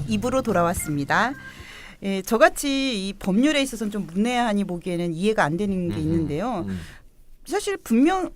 입으로 돌아왔습니다. 예, 저같이 이 법률에 있어서는 좀 문외한이 보기에는 이해가 안 되는 게 있는데요. 사실 분명히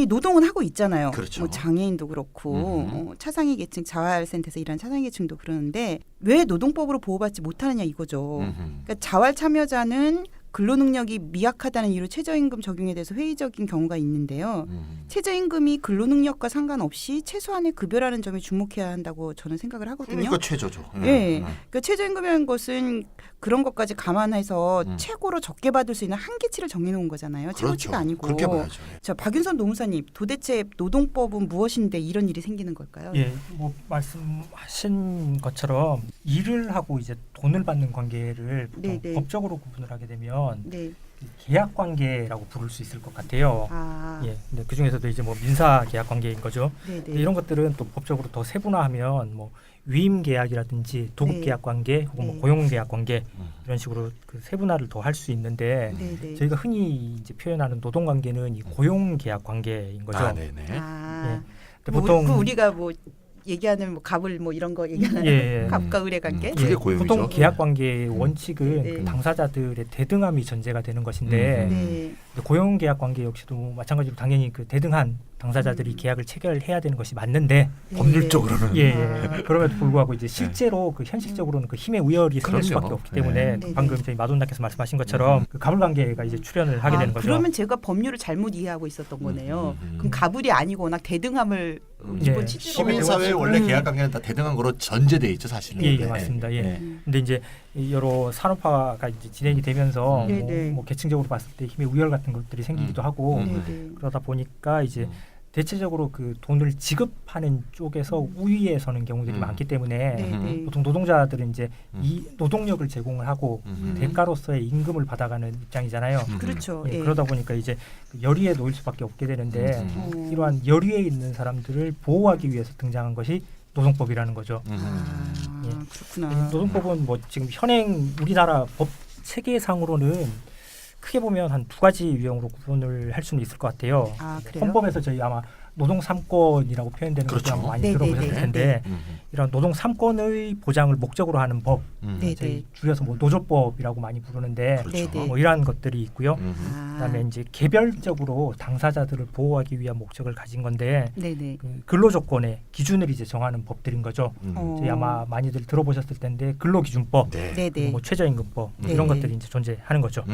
노동은 하고 있잖아요. 그렇죠. 뭐 장애인도 그렇고 차상위 계층, 자활센터에서 일하는 차상위 계층도 그러는데 왜 노동법으로 보호받지 못하느냐 이거죠. 그러니까 자활 참여자는 근로능력이 미약하다는 이유로 최저임금 적용에 대해서 회의적인 경우가 있는데요. 최저임금이 근로능력과 상관없이 최소한의 급여라는 점에 주목해야 한다고 저는 생각을 하거든요. 그러니까 최저죠. 네. 그러니까 최저임금이라는 것은 그런 것까지 감안해서 최고로 적게 받을 수 있는 한계치를 정해놓은 거잖아요. 그렇죠. 최고치가 아니고. 그렇게 봐야죠. 자, 박윤선 노무사님, 도대체 노동법은 무엇인데 이런 일이 생기는 걸까요? 예, 뭐 말씀하신 것처럼 일을 하고 이제 돈을 받는 관계를 보통 네네. 법적으로 구분을 하게 되면 네. 계약 관계라고 부를 수 있을 것 같아요. 아, 예, 근데 그 중에서도 이제 뭐 민사 계약 관계인 거죠. 네네. 근데 이런 것들은 또 법적으로 더 세분화하면 뭐 위임 계약이라든지 도급 네. 계약 관계 혹은 네. 뭐 고용 계약 관계 이런 식으로 그 세분화를 더 할 수 있는데 네네. 저희가 흔히 이제 표현하는 노동 관계는 이 고용 계약 관계인 거죠. 아, 네네. 아, 근데 보통 우리가 뭐 얘기하는 뭐 갑을 뭐 이런 거 얘기하는 예, 예. 갑과 을의 관계? 그게 고용이죠. 보통 계약 관계의 원칙은 네. 그 당사자들의 대등함이 전제가 되는 것인데 네. 고용 계약 관계 역시도 마찬가지로 당연히 그 대등한 당사자들이 계약을 체결해야 되는 것이 맞는데 법률적으로는 예, 그럼에도 불구하고 이제 실제로 그 현실적으로는 그 힘의 우열이 생길 그럼요. 수밖에 없기 때문에 네. 방금 저희 마돈나께서 말씀하신 것처럼 그 가불 관계가 이제 출현을 하게 되는 거죠. 그러면 제가 법률을 잘못 이해하고 있었던 거네요. 그럼 가불이 아니고 워낙 대등함을 기본 예. 취지로 시민사회의 원래 계약 관계는 다 대등한 거로 전제돼 있죠, 사실은. 예, 맞습니다. 예. 근데 이제 여러 산업화가 이제 진행이 되면서 뭐 계층적으로 봤을 때 힘의 우열 같은 것들이 생기기도 하고 그러다 보니까 이제 대체적으로 그 돈을 지급하는 쪽에서 우위에 서는 경우들이 많기 때문에 보통 노동자들은 이제 이 노동력을 제공을 하고 대가로서의 임금을 받아가는 입장이잖아요. 그렇죠. 예, 그러다 보니까 이제 열의에 놓일 수밖에 없게 되는데 이러한 열의에 있는 사람들을 보호하기 위해서 등장한 것이 노동법이라는 거죠. 그렇구나. 노동법은 뭐 지금 현행 우리나라 법 체계상으로는 크게 보면 한 두 가지 유형으로 구분을 할 수는 있을 것 같아요. 그래요? 헌법에서 저희 아마 노동 3권이라고 표현되는 그렇죠. 것도 많이 네, 들어보셨을 네, 네, 텐데 이런 노동 3권의 보장을 목적으로 하는 법, 저희 줄여서 뭐 노조법이라고 많이 부르는데 그렇죠. 뭐 이러한 것들이 있고요. 그다음에 이제 개별적으로 당사자들을 보호하기 위한 목적을 가진 건데 그 근로조건의 기준을 이제 정하는 법들인 거죠. 저희 아마 많이들 들어보셨을 텐데 근로기준법, 뭐 최저임금법 이런 것들이 이제 존재하는 거죠.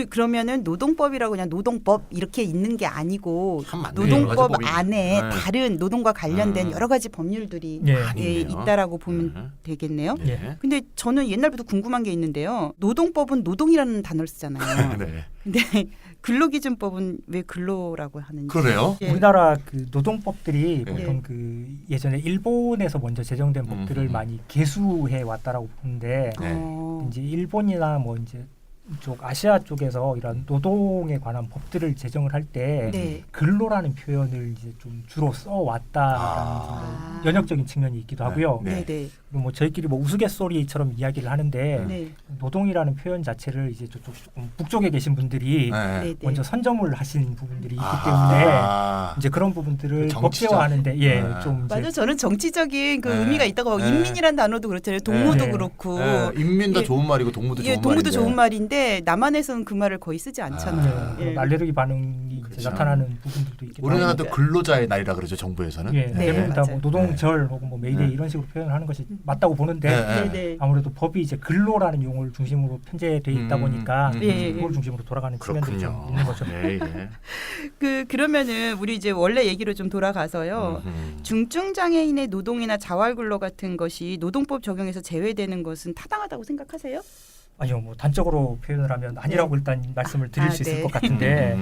그러면은 노동법이라고 그냥 노동법 이렇게 있는 게 아니고 맞네요. 노동법 법이. 안에 다른 노동과 관련된 여러 가지 법률들이 있다라고 보면 되겠네요. 근데 저는 옛날부터 궁금한 게 있는데요. 노동법은 노동이라는 단어를 쓰잖아요. 근데 근로기준법은 왜 근로라고 하는지. 그래요? 우리나라 그 노동법들이 보통 그 예전에 일본에서 먼저 제정된 법들을 많이 계수해 왔다라고 보는데 이제 일본이나 뭐 이제 쪽 아시아 쪽에서 이런 노동에 관한 법들을 제정을 할 때 근로라는 표현을 이제 좀 주로 써왔다라는 연역적인 측면이 있기도 하고요. 그리고 뭐 저희끼리 뭐 우스갯소리처럼 이야기를 하는데 노동이라는 표현 자체를 이제 저쪽 조금 북쪽에 계신 분들이 먼저 선점을 하신 부분들이 있기 때문에 이제 그런 부분들을 법제화하는데 좀 맞아, 저는 정치적인 그 의미가 있다고 인민이라는 단어도 그렇잖아요. 동무도 그렇고 인민도 좋은 말이고 동무도 좋은 말인데. 동무도 좋은 말인데 남한에서는 그 말을 거의 쓰지 않잖아요. 알레르기 반응이 이제 나타나는 부분들도 있기 때문에 우리나라도 근로자의 날이라 그러죠, 정부에서는. 대부분 다 뭐 노동절 혹은 뭐 메이데이 이런 식으로 표현을 하는 것이 맞다고 보는데 아무래도 법이 이제 근로라는 용어를 중심으로 편제돼 있다 보니까 그걸 중심으로 돌아가는 측면들이 좀 있는 거죠. 그러면은 우리 이제 원래 얘기로 좀 돌아가서요. 중증 장애인의 노동이나 자활근로 같은 것이 노동법 적용에서 제외되는 것은 타당하다고 생각하세요? 아니요, 뭐 단적으로 표현을 하면 아니라고 일단 말씀을 드릴 수 있을 것 같은데,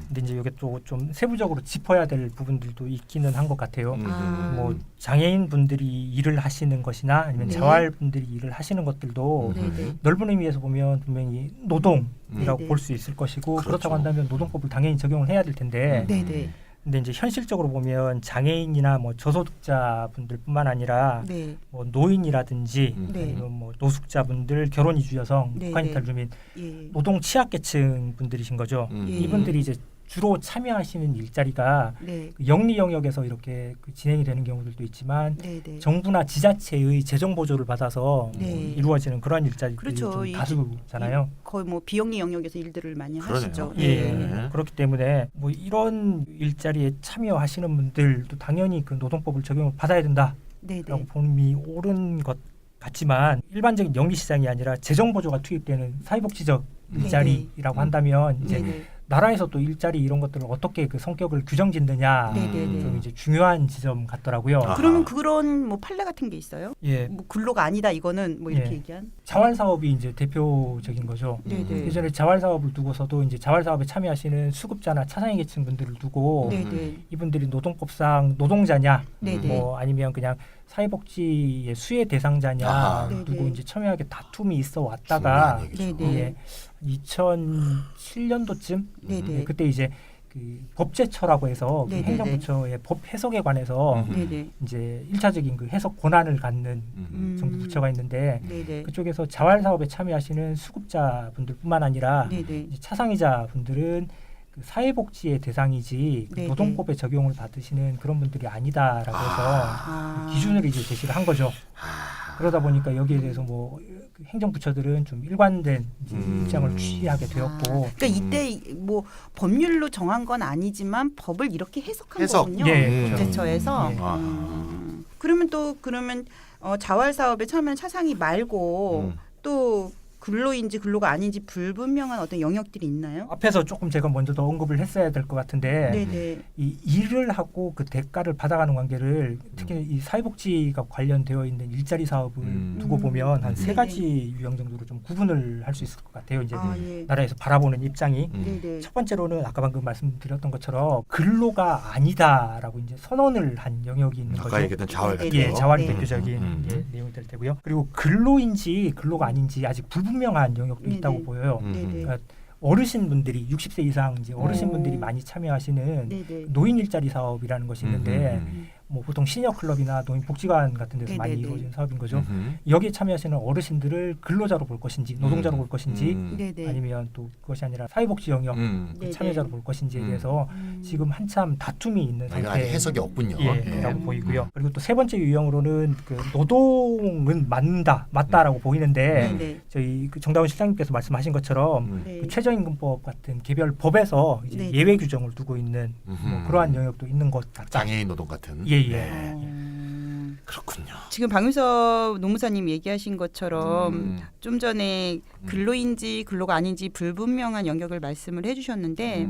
근데 이제 이게 또 좀 세부적으로 짚어야 될 부분들도 있기는 한 것 같아요. 뭐 장애인 분들이 일을 하시는 것이나 아니면 자활 분들이 일을 하시는 것들도 넓은 의미에서 보면 분명히 노동이라고 볼 수 있을 것이고 그렇다고 한다면 노동법을 당연히 적용을 해야 될 텐데. 근데 근데 이제 현실적으로 보면 장애인이나 뭐 저소득자분들뿐만 아니라 네. 뭐 노인이라든지 네. 아니면 뭐 노숙자분들, 결혼 이주 여성, 네, 북한 네. 이탈 주민, 예. 노동 취약계층 분들이신 거죠. 예. 이분들이 이제 주로 참여하시는 일자리가 네. 그 영리 영역에서 이렇게 그 진행이 되는 경우들도 있지만 네, 네. 정부나 지자체의 재정 보조를 받아서 네. 이루어지는 그런 일자리들이 그렇죠. 좀 이- 다수잖아요. 거의 뭐 비영리 영역에서 일들을 많이 그러네요. 하시죠. 예, 네. 그렇기 때문에 뭐 이런 일자리에 참여하시는 분들도 당연히 그 노동법을 적용을 받아야 된다라고 네, 네. 봄이 옳은 것 같지만 일반적인 영리 시장이 아니라 재정 보조가 투입되는 사회복지적 일자리라고 한다면 이제 네, 네. 나라에서 또 일자리 이런 것들을 어떻게 그 성격을 규정짓느냐 네, 네, 네. 좀 이제 중요한 지점 같더라고요. 아. 그러면 그런 뭐 판례 같은 게 있어요? 예, 뭐 근로가 아니다 이거는 뭐 이렇게 예. 얘기한. 자활 사업이 이제 대표적인 거죠. 네, 네. 예전에 자활 사업을 두고서도 이제 자활 사업에 참여하시는 수급자나 차상위 계층 분들을 두고 네, 네. 이분들이 노동법상 노동자냐, 네, 네. 뭐 아니면 그냥 사회복지의 수혜 대상자냐 아하. 네, 두고 네. 이제 첨예하게 다툼이 있어 왔다가 중요한 얘기죠. 네, 네. 예, 2007년도쯤 네, 네. 그때 이제 그 법제처라고 해서 그 네, 네, 행정부처의 법 해석에 관해서 음. 네, 네. 이제 1차적인 그 해석 권한을 갖는 정부 부처가 있는데 네, 네. 그쪽에서 자활 사업에 참여하시는 수급자분들뿐만 아니라 네, 네. 이제 차상위자 분들은 그 사회복지의 대상이지 그 네, 노동법의 적용을 받으시는 그런 분들이 아니다라고 해서 아. 기준을 이제 제시를 한 거죠. 그러다 보니까 여기에 대해서 뭐그 행정부처들은 좀 일관된 이제 입장을 취하게 되었고, 그러니까 이때 뭐 법률로 정한 건 아니지만 법을 이렇게 해석한 해석. 거군요. 예, 법제처에서. 예. 그러면 자활 사업에 참여한 차상위 말고 또 근로인지 근로가 아닌지 불분명한 어떤 영역들이 있나요? 앞에서 조금 제가 먼저 더 언급을 했어야 될 것 같은데 네네. 이 일을 하고 그 대가를 받아가는 관계를 특히 이 사회복지가 관련되어 있는 일자리 사업을 두고 보면 한 세 네네. 가지 유형 정도로 좀 구분을 할 수 있을 것 같아요. 이제 아, 예. 나라에서 바라보는 입장이 네네. 첫 번째로는 아까 방금 말씀드렸던 것처럼 근로가 아니다라고 이제 선언을 한 영역이 있는 아까 거죠. 얘기했던 자활 같은 예, 거. 자활이 네. 대표적인 내용이 될 테고요. 그리고 근로인지 근로가 아닌지 아직 불분명한 영역도 네네. 있다고 보여요. 네네. 그러니까 어르신분들이 60세 이상 이제 어르신분들이 오. 많이 참여하시는 네네. 노인 일자리 사업이라는 것이 있는데 뭐 보통 시니어 클럽이나 노인 복지관 같은 데서 많이 네네네. 이루어진 사업인 거죠. 여기에 참여하시는 어르신들을 근로자로 볼 것인지 노동자로 볼 것인지 네네. 아니면 또 그것이 아니라 사회복지 영역 그 네네. 참여자로 볼 것인지에 대해서 음. 지금 한참 다툼이 있는 이거 아직 상태. 해석이 없군요. 라고 보이고요. 그리고 또 세 번째 유형으로는 그 노동은 맞다라고 보이는데 네네. 저희 그 정다운 실장님께서 말씀하신 것처럼 네. 그 최저임금법 같은 개별 법에서 이제 네. 예외 규정을 두고 있는 뭐 그러한 영역도 있는 것 같다. 장애인 노동 같은. 예예. 그렇군요. 지금 박윤섭 노무사님 얘기하신 것처럼 좀 전에 근로인지 근로가 아닌지 불분명한 영역을 말씀을 해주셨는데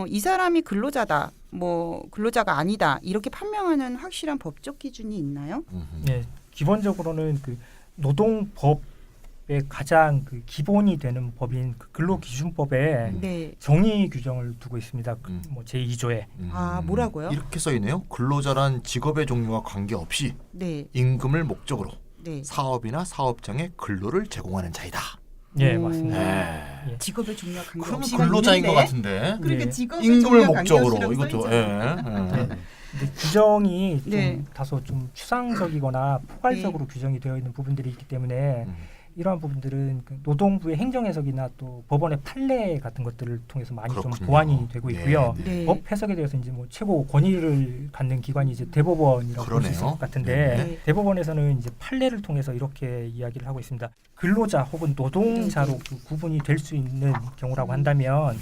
이 사람이 근로자다, 뭐 근로자가 아니다 이렇게 판명하는 확실한 법적 기준이 있나요? 예, 기본적으로는 그 노동법의 가장 그 기본이 되는 법인 그 근로기준법에 네. 정의 규정을 두고 있습니다. 뭐 제2조에. 아, 뭐라고요? 이렇게 써 있네요. 근로자란 직업의 종류와 관계없이 네. 임금을 목적으로 네. 사업이나 사업장에 근로를 제공하는 자이다. 예, 오. 맞습니다. 네. 직업의 종류와 그러면 관계없이가 근로자인 것 있는데? 같은데. 그러니까 예. 직업의 임금을 종류와 목적으로 관계없이라고 이것도. 써있잖아요. 예. 근데 규정이 좀 네. 다소 좀 추상적이거나 포괄적으로 규정이 되어 있는 부분들이 있기 때문에 이러한 부분들은 그 노동부의 행정해석이나 또 법원의 판례 같은 것들을 통해서 많이 좀 그렇군요. 보완이 되고 있고요. 네, 네. 법 해석에 대해서 이제 뭐 최고 권위를 갖는 기관이 이제 대법원이라고 볼 수 있을 그러네요. 것 같은데 네. 대법원에서는 이제 판례를 통해서 이렇게 이야기를 하고 있습니다. 근로자 혹은 노동자로 그 구분이 될 수 있는 경우라고 한다면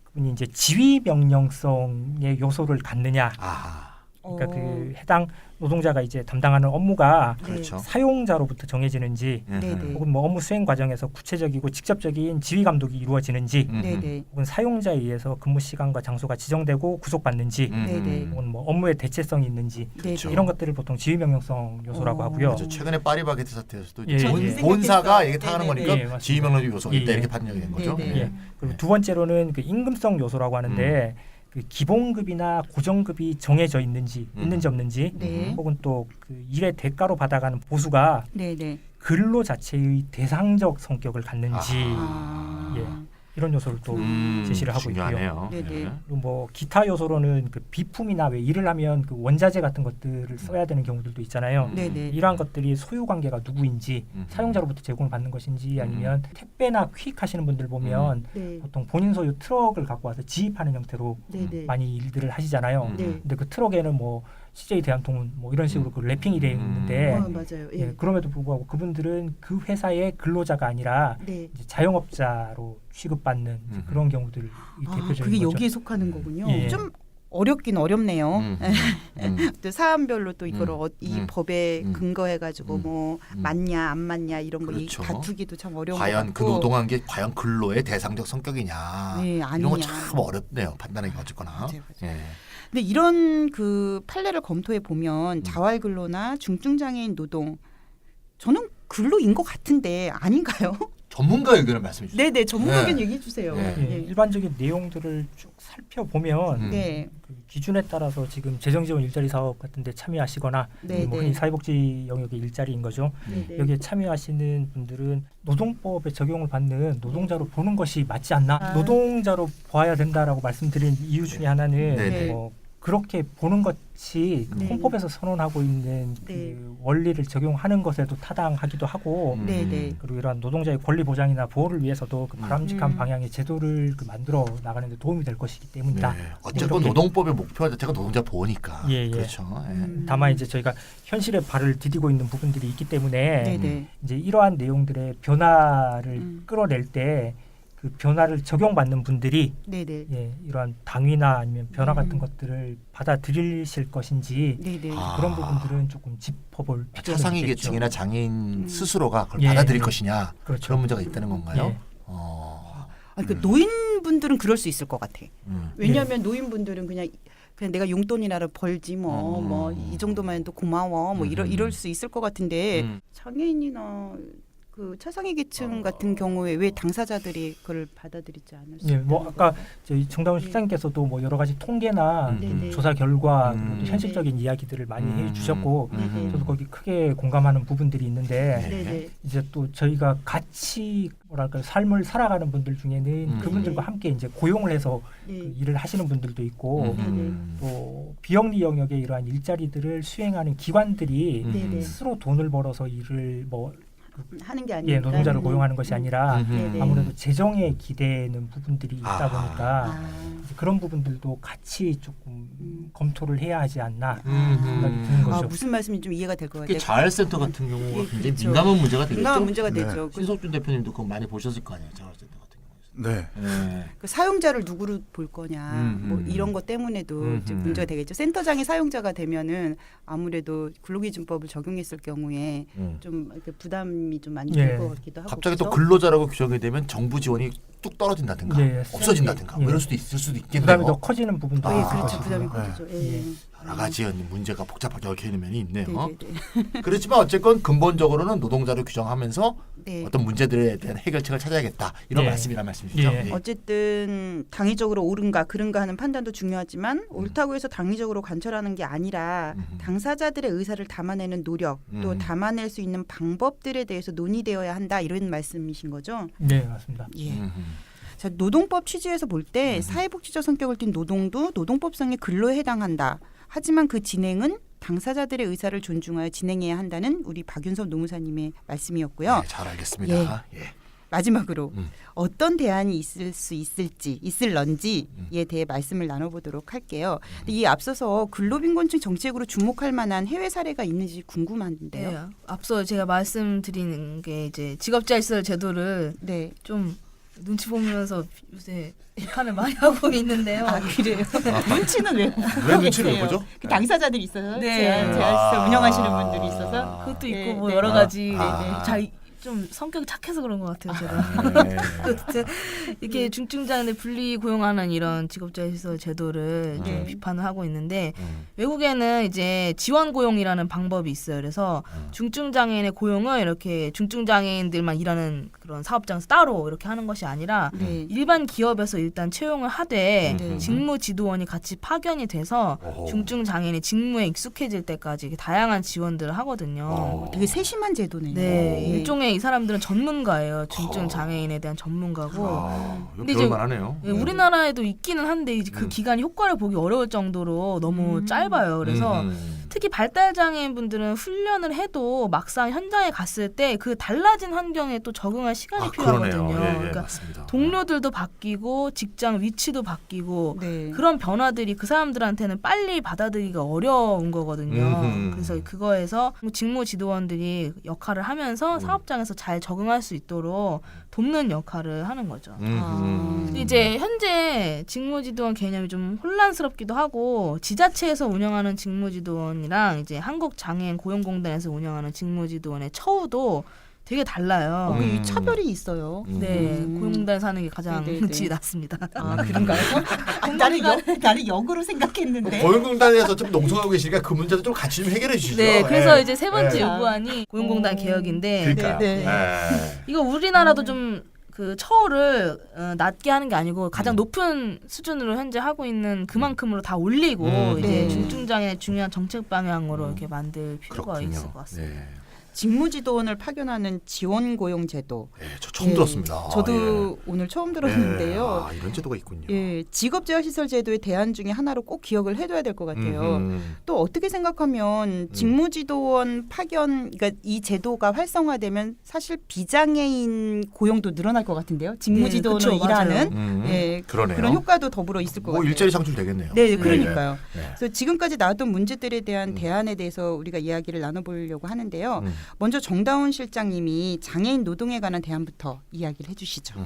그분이 이제 지위 명령성의 요소를 갖느냐. 아, 그러니까 그 해당 노동자가 이제 담당하는 업무가 그렇죠. 사용자로부터 정해지는지 네네. 혹은 뭐 업무 수행 과정에서 구체적이고 직접적인 지휘 감독이 이루어지는지 네네. 혹은 사용자에 의해서 근무 시간과 장소가 지정되고 구속받는지 네네. 혹은 뭐 업무의 대체성이 있는지 네네. 이런 것들을 보통 지휘 명령성 요소라고 하고요. 그렇죠. 최근에 파리바게트 사태에서도 예, 예. 본사가 이게 당하는 네네네. 거니까 예, 맞습니다. 지휘명령 요소가 있다 예, 이렇게 예. 판정이 된 거죠. 네네. 예. 그리고 두 번째로는 그 임금성 요소라고 하는데 그 기본급이나 고정급이 정해져 있는지 없는지 네. 혹은 또 그 일의 대가로 받아가는 보수가 네네. 근로 자체의 대상적 성격을 갖는지 아. 예. 이런 요소를 또 제시를 하고 중요하네요. 있고요. 네네. 그리고 뭐 기타 요소로는 그 비품이나 왜 일을 하면 그 원자재 같은 것들을 써야 되는 경우들도 있잖아요. 네네. 이러한 것들이 소유 관계가 누구인지 사용자로부터 제공을 받는 것인지 아니면 택배나 퀵 하시는 분들 보면 네. 보통 본인 소유 트럭을 갖고 와서 지입하는 형태로 네네. 많이 일들을 하시잖아요. 네. 근데 그 트럭에는 뭐 CJ 대한통운 뭐 이런 식으로 그 랩핑이 되어 있는데 맞아요. 예. 예, 그럼에도 불구하고 그분들은 그 회사의 근로자가 아니라 네. 이제 자영업자로 취급받는 이제 그런 경우들이 대표적인 그게 거죠. 여기에 속하는 거군요. 예. 좀 어렵긴 어렵네요. 또 사안별로 또 이거를 이 법에 근거해가지고 뭐 맞냐 안 맞냐 이런 거 그렇죠. 다투기도 참 어려운 것 과연 같고. 그 노동한 게 과연 근로의 대상적 성격이냐 네, 이런 아니냐. 건 참 어렵네요. 판단하기 어쨌거나. 맞아요. 예. 근데 이런 그 판례를 검토해 보면 자활근로나 중증장애인 노동 저는 근로인 것 같은데 아닌가요? 전문가 의견을 말씀해 주세요. 네네 전문가 의견 네. 얘기해 주세요. 네. 예, 일반적인 내용들을 쭉 살펴보면 네. 그 기준에 따라서 지금 재정지원 일자리 사업 같은 데 참여하시거나 네, 뭐 네. 흔히 사회복지 영역의 일자리인 거죠. 네네. 여기에 참여하시는 분들은 노동법에 적용을 받는 노동자로 보는 것이 맞지 않나? 노동자로 봐야 된다라고 말씀드린 이유 중에 하나는 네. 뭐 그렇게 보는 것이 네. 헌법에서 선언하고 있는 네. 그 원리를 적용하는 것에도 타당하기도 하고 네네. 그리고 이러한 노동자의 권리 보장이나 보호를 위해서도 그 바람직한 방향의 제도를 그 만들어 나가는 데 도움이 될 것이기 때문이다. 네. 어쨌건 이렇게. 노동법의 목표 자체가 노동자 보호니까. 예, 예. 그렇죠. 예. 다만 이제 저희가 현실에 발을 디디고 있는 부분들이 있기 때문에 네네. 이제 이러한 내용들의 변화를 끌어낼 때 그 변화를 적용받는 분들이 네네. 예, 이러한 당위나 아니면 변화 같은 것들을 받아들이실 것인지 네네. 아. 그런 부분들은 조금 짚어볼 필요가 차상위 있겠죠. 계층이나 장애인 스스로가 그걸 예, 받아들일 예. 것이냐 그렇죠. 그런 문제가 있다는 건가요? 예. 그 노인분들은 그럴 수 있을 것 같아. 음. 왜냐하면 노인분들은 그냥 내가 용돈이라도 벌지 뭐 이 정도만 해도 고마워 뭐 이럴 수 있을 것 같은데 장애인이나 그 차상위 계층 같은 경우에 왜 당사자들이 그걸 받아들이지 않을 수 예, 있는 뭐 아까 저희 정다운 실장님께서도 뭐 여러 가지 통계나 네네. 조사 결과 그리고 또 네. 현실적인 이야기들을 많이 해주셨고 네네. 저도 거기 크게 공감하는 부분들이 있는데 네네. 이제 또 저희가 같이 뭐랄까 삶을 살아가는 분들 중에는 그분들과 함께 이제 고용을 해서 그 네. 일을 하시는 분들도 있고 네네. 또 비영리 영역의 이러한 일자리들을 수행하는 기관들이 네네. 스스로 돈을 벌어서 일을 뭐 하는 게 아니니까. 예, 노동자를 고용하는 것이 아니라 네네. 아무래도 재정에 기대는 부분들이 있다 보니까 아. 이제 그런 부분들도 같이 조금 검토를 해야 하지 않나 음. 생각이 드는 아, 거죠. 무슨 말씀인지 좀 이해가 될 것 특히 같아요. 자활센터 같은 경우가 예, 굉장히 그렇죠. 민감한 문제가 되겠죠. 민감한 문제가 되죠. 신석준 대표님도 그거 많이 보셨을 거 아니에요. 자활센터 같은 경우에서. 네. 네. 그 사용자를 누구로 볼 거냐 뭐 이런 것 때문에도 이제 문제가 되겠죠. 센터장이 사용자가 되면은 아무래도 근로기준법을 적용했을 경우에 좀 이렇게 부담이 좀 많이 될 예. 것 같기도 하고. 갑자기 또 그래서 근로자라고 규정이 되면 정부 지원이 뚝 떨어진다든가 예, 없어진다든가 예. 뭐 이럴 수도 있을 수도 있겠네요. 부담이 더 커지는 부분도 예, 있을 그렇죠. 것이고요. 부담이 커지죠. 예. 여러 가지 문제가 복잡하게 얽혀 있는 면이 있네요. 네네네. 그렇지만 어쨌건 근본적으로는 노동자를 규정하면서 네. 어떤 문제들에 대한 해결책을 찾아야겠다 이런 예. 말씀이란 말씀이시죠. 예. 예. 어쨌든 당위적으로 옳은가 그른가 하는 판단도 중요하지만 옳다고 해서 당위적으로 관철하는 게 아니라 당사자들의 의사를 담아내는 노력 또 담아낼 수 있는 방법들에 대해서 논의되어야 한다 이런 말씀이신 거죠. 네, 맞습니다. 예. 자, 노동법 취지에서 볼 때 사회복지적 성격을 띤 노동도 노동법상의 근로에 해당한다. 하지만 그 진행은 당사자들의 의사를 존중하여 진행해야 한다는 우리 박윤섭 노무사님의 말씀이었고요. 네, 잘 알겠습니다. 예. 마지막으로 어떤 대안이 있을런지에 대해 말씀을 나눠보도록 할게요. 근데 이 앞서서 근로빈곤층 정책으로 주목할 만한 해외 사례가 있는지 궁금한데요. 네, 앞서 제가 말씀드리는 게 이제 직업자율 제도를 네. 좀 눈치 보면서 요새 비판을 많이 하고 있는데요. 아 그래요? 눈치는 왜 눈치를 왜 보죠? 그 당사자들이 있어서 네. 제가 운영하시는 분들이 있어서 그것도 네, 있고 뭐 네. 여러 가지 아. 잘 좀 성격이 착해서 그런 것 같아요, 제가. 네. 이렇게 중증장애인을 분리 고용하는 이런 직업자율 제도를 좀 비판을 하고 있는데 외국에는 이제 지원 고용이라는 방법이 있어요. 그래서 중증장애인의 고용을 이렇게 중증장애인들만 일하는 그런 사업장에서 따로 이렇게 하는 것이 아니라 네. 일반 기업에서 일단 채용을 하되 네. 직무 지도원이 같이 파견이 돼서 오호. 중증장애인이 직무에 익숙해질 때까지 이렇게 다양한 지원들을 하거든요. 어. 되게 세심한 제도네요. 네, 일종의 일종의 이 사람들은 전문가예요. 중증 장애인에 대한 전문가고. 근데 이제 만하네요. 예, 우리나라에도 있기는 한데 이제 그 기간이 효과를 보기 어려울 정도로 너무 짧아요. 그래서 특히 발달 장애인 분들은 훈련을 해도 막상 현장에 갔을 때 그 달라진 환경에 또 적응할 시간이 필요하거든요. 그러니까 맞습니다. 동료들도 바뀌고 직장 위치도 바뀌고 네. 그런 변화들이 그 사람들한테는 빨리 받아들이기가 어려운 거거든요. 그래서 그거에서 직무 지도원들이 역할을 하면서 사업장에서 잘 적응할 수 있도록 돕는 역할을 하는 거죠. 근데 이제 현재 직무지도원 개념이 좀 혼란스럽기도 하고 지자체에서 운영하는 직무지도원이랑 이제 한국장애인 고용공단에서 운영하는 직무지도원의 처우도 되게 달라요. 이 차별이 있어요. 네, 고용공단에서 하는 게 가장 네네네. 질이 낮습니다. 아, 그런가요? 나는 역으로 생각했는데. 고용공단에서 좀 농성하고 계시니까 그 문제도 좀 같이 좀 해결해 주시죠. 네, 그래서 예. 이제 세 번째 예. 요구안이 고용공단 개혁인데 그러니까요. 네. 예. 이거 우리나라도 좀 그 처우를 낮게 하는 게 아니고 가장 높은 수준으로 현재 하고 있는 그만큼으로 다 올리고 이제 네. 중증장애 중요한 정책 방향으로 이렇게 만들 필요가 그렇군요. 있을 것 같습니다. 네. 직무지도원을 파견하는 지원고용제도. 예, 저 처음 들었습니다. 저도 오늘 처음 들었는데요. 아, 이런 제도가 있군요. 예, 직업재활시설제도의 대안 중에 하나로 꼭 기억을 해둬야 될 것 같아요. 또 어떻게 생각하면 직무지도원 파견, 그러니까 이 제도가 활성화되면 사실 비장애인 고용도 늘어날 것 같은데요. 직무지도원을 네, 그쵸, 일하는 예, 그러네요. 그런 효과도 더불어 있을 것 뭐 같아요. 일자리 창출 되겠네요. 네, 그러니까요. 네. 그래서 지금까지 나왔던 문제들에 대한 대안에 대해서 우리가 이야기를 나눠보려고 하는데요. 먼저 정다운 실장님이 장애인 노동에 관한 대안부터 이야기를 해주시죠.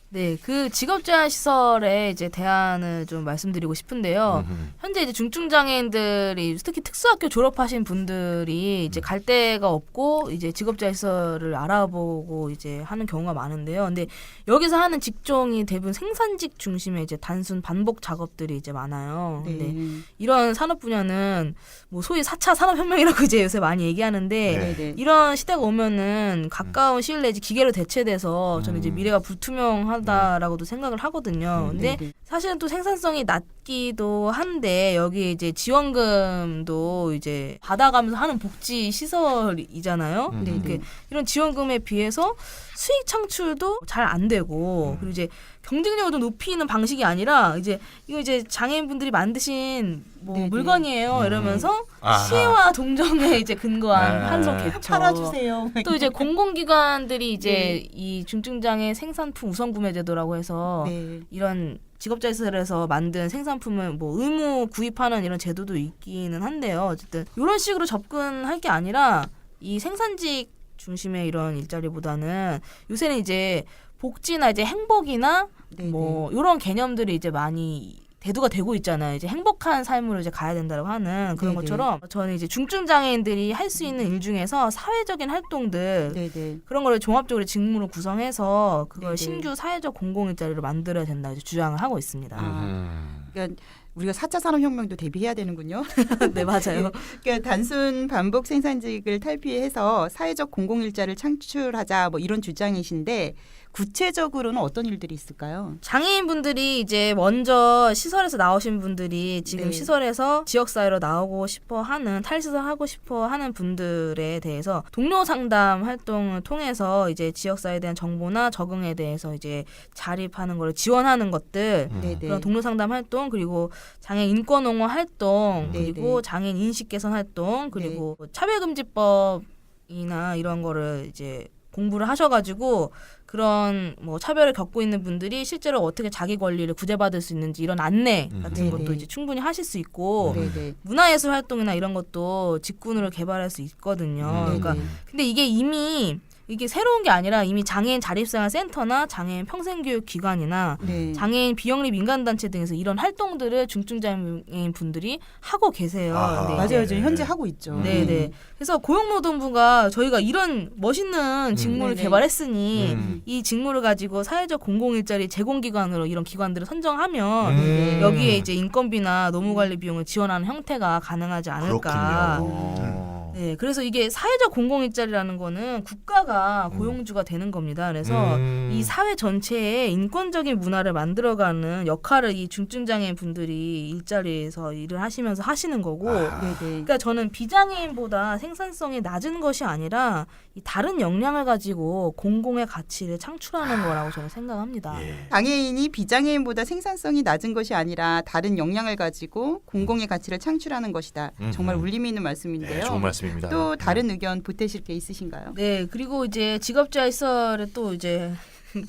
네, 그 직업제한 시설에 이제 대안을 좀 말씀드리고 싶은데요. 현재 이제 중증 장애인들이 특히 특수학교 졸업하신 분들이 이제 갈 데가 없고 이제 직업제한 시설을 알아보고 이제 하는 경우가 많은데요. 근데 여기서 하는 직종이 대부분 생산직 중심의 이제 단순 반복 작업들이 이제 많아요. 네. 근데 이런 산업 분야는 뭐 소위 4차 산업혁명이라고 이제 요새 많이 얘기하는데 네. 이런 시대가 오면은 가까운 시일 내지 기계로 대체돼서 저는 이제 미래가 불투명하다라고도 생각을 하거든요. 근데 네. 사실은 또 생산성이 낮기도 한데 여기 이제 지원금도 이제 받아가면서 하는 복지 시설이잖아요. 네. 이렇게 이런 지원금에 비해서 수익 창출도 잘 안 되고 그리고 이제 경쟁력을 좀 높이는 방식이 아니라 이제 이거 이제 장애인분들이 만드신 뭐 네네. 물건이에요 이러면서 아하. 시혜와 동정에 이제 근거한 네. 판서 개처 팔아주세요. 또 이제 공공기관들이 이제 네. 이 중증장애 생산품 우선구매 제도라고 해서 네. 이런 직업자실에서 만든 생산품을 뭐 의무 구입하는 이런 제도도 있기는 한데요. 어쨌든 이런 식으로 접근할 게 아니라 이 생산직 중심의 이런 일자리보다는 요새는 이제 복지나 이제 행복이나 네네. 뭐 이런 개념들이 이제 많이 대두가 되고 있잖아요. 이제 행복한 삶으로 이제 가야 된다고 하는 그런 네네. 것처럼 저는 이제 중증 장애인들이 할 수 있는 일 중에서 사회적인 활동들 네네. 그런 거를 종합적으로 직무로 구성해서 그걸 네네. 신규 사회적 공공 일자리로 만들어야 된다 이제 주장을 하고 있습니다. 그러니까 우리가 4차 산업혁명도 대비해야 되는군요. 네 맞아요. 그러니까 단순 반복 생산직을 탈피해서 사회적 공공일자를 창출하자 뭐 이런 주장이신데 구체적으로는 어떤 일들이 있을까요? 장애인분들이 이제 먼저 시설에서 나오신 분들이 지금 네. 시설에서 지역사회로 나오고 싶어 하는 탈시설 하고 싶어 하는 분들에 대해서 동료 상담 활동을 통해서 이제 지역사회에 대한 정보나 적응에 대해서 이제 자립하는 걸 지원하는 것들 네네. 그런 동료 상담 활동 그리고 장애인 인권 옹호 활동 네네. 그리고 장애인 인식 개선 활동 그리고 차별금지법이나 이런 거를 이제 공부를 하셔가지고 그런 뭐 차별을 겪고 있는 분들이 실제로 어떻게 자기 권리를 구제받을 수 있는지 이런 안내 같은 네네. 것도 이제 충분히 하실 수 있고 네네. 문화예술 활동이나 이런 것도 직군으로 개발할 수 있거든요. 그러니까 네네. 근데 이게 새로운 게 아니라 이미 장애인 자립생활센터나 장애인 평생교육기관이나 네. 장애인 비영리 민간단체 등에서 이런 활동들을 중증장애인 분들이 하고 계세요. 아하. 네. 맞아요. 지금 현재 하고 있죠. 네네. 그래서 고용노동부가 저희가 이런 멋있는 직무를 네네. 개발했으니 이 직무를 가지고 사회적 공공일자리 제공기관으로 이런 기관들을 선정하면 여기에 이제 인건비나 노무관리 비용을 지원하는 형태가 가능하지 않을까. 그렇군요. 네, 그래서 이게 사회적 공공일자리라는 거는 국가가 고용주가 되는 겁니다. 그래서 이 사회 전체에 인권적인 문화를 만들어가는 역할을 이 중증장애인 분들이 일자리에서 일을 하시면서 하시는 거고, 그러니까 저는 비장애인보다 생산성이 낮은 것이 아니라 이 다른 역량을 가지고 공공의 가치를 창출하는 거라고 저는 생각합니다. 예. 장애인이 비장애인보다 생산성이 낮은 것이 아니라 다른 역량을 가지고 공공의 가치를 창출하는 것이다. 정말 울림이 있는 말씀인데요. 네, 좋은 말씀입니다. 또 다른 의견 보태실 게 있으신가요? 네, 그리고 이제 직업자일설에 또 이제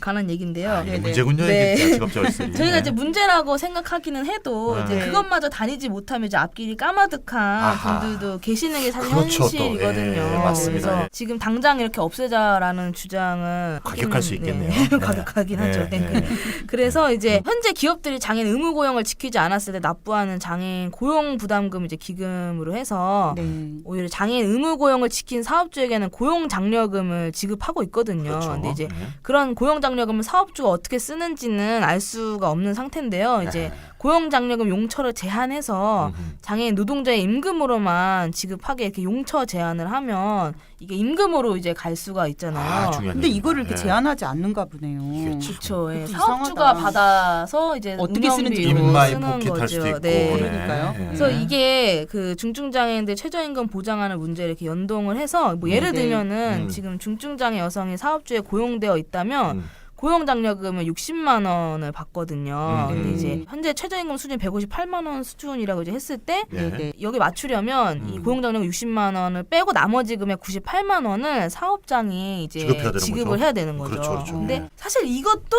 관한 얘기인데요. 이게 네네. 문제군요. 네. 이게 직업자일설이. 저희가 이제 문제라고 생각하기는 해도 네. 이제 그것마저 다니지 못하면 이제 앞길이 까마득한 아하. 분들도 계시는 게 사실 그렇죠, 또. 현실이거든요. 예, 맞습니다. 그래서 예. 지금 당장 이렇게 없애자라는 주장은 과격할 수 네, 있겠네요. 과격하긴 하죠. 네. 네. 그래서 이제 현재 기업들이 장애인 의무 고용을 지키지 않았을 때 납부하는 장애인 고용 부담금 이제 기금으로 해서 네. 오히려 장애인 의무 고용을 지킨 사업주에게는 고용 장려금을 지급하고 있거든요. 그렇죠. 근데 이제 네. 그런 고용 장려금을 사업주가 어떻게 쓰는지는 알 수가 없는 상태인데요. 이제 고용 장려금 용처를 제한해서 장애인 노동자의 임금으로만 지급하게 이렇게 용처 제한을 하면 이게 임금으로 이제 갈 수가 있잖아요. 중요한 근데 이거를 이렇게 네. 제한하지 않는가 보네요. 이게 참 그렇죠. 예. 그것도 사업주가 이상하다. 받아서 이제 어떻게 쓰는지 운영비로 인마이 쓰는 포켓 할 수도 거죠. 있고. 네. 그러니까요. 그래서 이게 그 중증장애인들 최저임금 보장하는 문제를 이렇게 연동을 해서 뭐 예를 네. 들면은 지금 중증장애 여성이 사업주에 고용되어 있다면 고용장려금을 60만 원을 받거든요. 근데 이제 현재 최저임금 수준 158만 원 수준이라고 이제 했을 때 네. 여기 맞추려면 이 고용장려금 60만 원을 빼고 나머지 금액 98만 원을 사업장이 이제 지급해야 되는 지급을 거죠. 해야 되는 거죠. 그렇죠, 그렇죠. 근데 네. 사실 이것도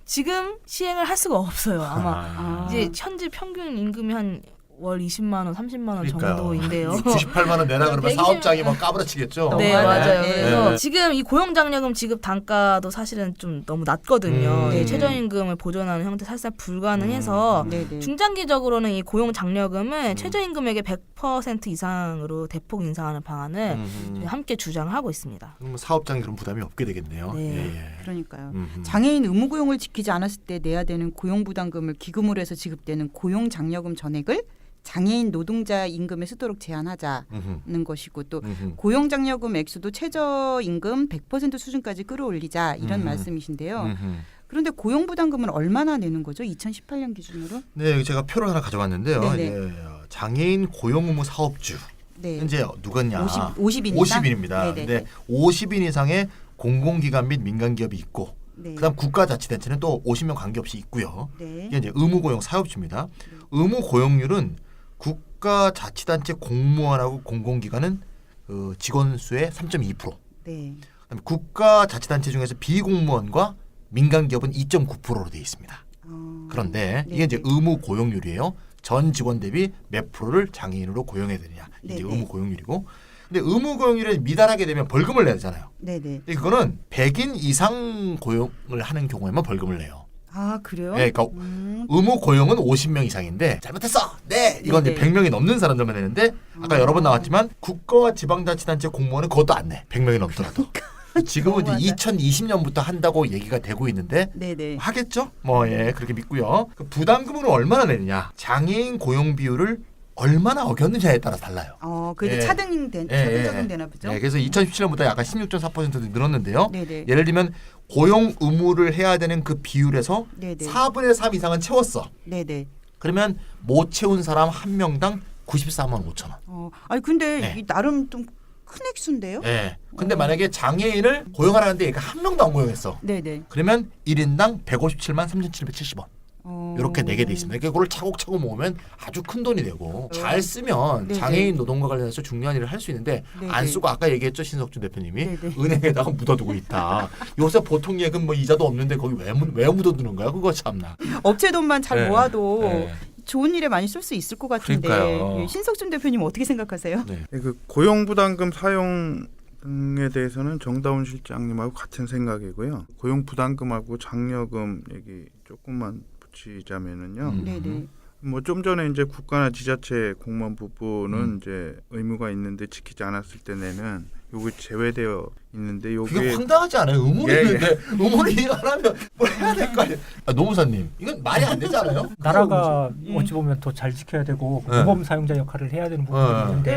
지금 시행을 할 수가 없어요. 아마 아. 이제 현재 평균 임금이 한 월 20만 원, 30만 원 그러니까요. 정도인데요. 98만 원 내라 그러면 120 사업장이 뭐 까부러치겠죠. 네, 너무하네. 맞아요. 네. 그래서 네. 지금 이 고용장려금 지급 단가도 사실은 좀 너무 낮거든요. 네. 최저임금을 보존하는 형태 사실상 불가능해서 네네. 중장기적으로는 이 고용장려금을 최저임금액의 100% 이상으로 대폭 인상하는 방안을 저희 함께 주장하고 있습니다. 그럼 사업장이 그런 부담이 없게 되겠네요. 네. 예, 예. 그러니까요. 음흠. 장애인 의무 고용을 지키지 않았을 때 내야 되는 고용 부담금을 기금으로 해서 지급되는 고용 장려금 전액을 장애인 노동자 임금에 쓰도록 제한하자는 음흠. 것이고 또 음흠. 고용 장려금 액수도 최저임금 100% 수준까지 끌어올리자 이런 말씀이신데요. 음흠. 그런데 고용 부담금은 얼마나 내는 거죠? 2018년 기준으로? 네, 제가 표를 하나 가져왔는데요. 네네. 예, 장애인 고용 의무 사업주 네. 현재 누구냐? 50인 이상? 50인입니다. 네네. 근데 50인 이상의 공공기관 및 민간기업이 있고, 네. 그다음 국가자치단체는 또 50명 관계없이 있고요. 네. 이게 이제 의무고용 사업주입니다. 의무고용률은 국가자치단체 공무원하고 공공기관은 직원 수의 3.2%, 네. 그다음에 국가자치단체 중에서 비공무원과 민간기업은 2.9%로 되어 있습니다. 그런데 이게 이제 네네. 의무고용률이에요. 전 직원 대비 몇 프로를 장애인으로 고용해야 되느냐. 이게 네네. 의무고용률이고. 근데 의무고용률에 미달하게 되면 벌금을 내야 되잖아요. 네네. 근데 그거는 100인 이상 고용을 하는 경우에만 벌금을 내요. 아 그래요? 네, 그러니까 의무고용은 50명 이상인데 잘못했어. 네, 이건 이제 네네. 100명이 넘는 사람들만 내는데 아까 여러 번 나왔지만 국가와 지방자치단체 공무원은 그것도 안 내. 100명이 넘더라도. 지금은 이제 너무하다. 2020년부터 한다고 얘기가 되고 있는데 네네. 하겠죠? 뭐 예, 그렇게 믿고요. 그 부담금으로 얼마나 내느냐? 장애인 고용 비율을 얼마나 어겼느냐에 따라 달라요. 그래도 예. 차등된 예, 차등적인 예. 되나 보죠? 네, 그래서 2017년부터 약간 16.4% 늘었는데요. 네네. 예를 들면 고용 의무를 해야 되는 그 비율에서 네네. 4분의 3 이상은 채웠어. 네네. 그러면 못 채운 사람 한 명당 94만 5천 원. 아니 근데 네. 이 나름 좀 큰 액수인데요? 예. 근데 만약에 장애인을 고용하라는데 얘가 한 명도 안 고용했어. 네네. 그러면 1인당 157만 3,770원. 이렇게 내게 돼 있습니다. 그걸 차곡차곡 모으면 아주 큰 돈이 되고 잘 쓰면 네네. 장애인 노동과 관련해서 중요한 일을 할 수 있는데 네네. 안 쓰고 아까 얘기했죠 신석준 대표님이 네네. 은행에다가 묻어두고 있다. 요새 보통 예금 뭐 이자도 없는데 거기 왜 묻어두는 거야? 그거 참나. 업체 돈만 잘 네. 모아도 네. 좋은 일에 많이 쓸 수 있을 것 같은데 그러니까요. 예, 신석준 대표님 어떻게 생각하세요? 네. 그 고용부담금 사용에 대해서는 정다운 실장님하고 같은 생각이고요. 고용부담금하고 장려금 얘기 조금만 붙이자면은요. 네네. 뭐 좀 전에 이제 국가나 지자체 공무원 부부는 이제 의무가 있는데 지키지 않았을 때 내는 요게 제외되어 있는데 그게 요게 황당하지 않아요? 의문이 예, 예. 있는데 의문이 이해 안 하면 뭘 해야 될 거 아니에요? 노무사님 이건 말이 안 되지 않아요? 나라가 어찌 보면 더 잘 지켜야 되고 네. 모범 사용자 역할을 해야 되는 부분이 네. 있는데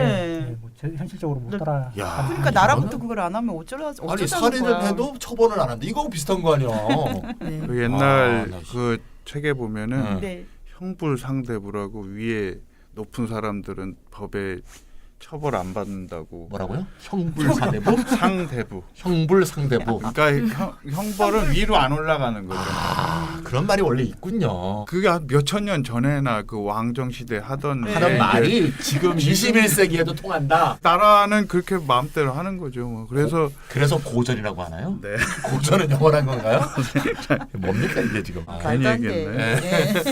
네. 뭐 현실적으로 못 따라. 야. 그러니까 나라부터 그걸 안 하면 어쩌자는 아니 살인을 거야. 해도 처벌을 안 한다. 이거 비슷한 거 아니야? 네. 그 옛날 나 그 책에 보면은 네. 형불상대부라고 위에 높은 사람들은 법에 처벌 안 받는다고. 뭐라고요? 형불상대부? 상대부. 형불상대부. 그러니까 형벌은 위로 안 올라가는 거죠. 아, 그런 말이 원래 있군요. 그게 한 몇천 년 전에나 그 왕정 시대 하던 네. 하는 게 말이 지금 21세기에도 통한다. 나라는 그렇게 마음대로 하는 거죠. 뭐. 그래서 고전이라고 하나요? 네. 고전은 영원한 건가요? 뭡니까 이게 지금? 아, 괜히 말도 안 돼. 얘기했네. 네.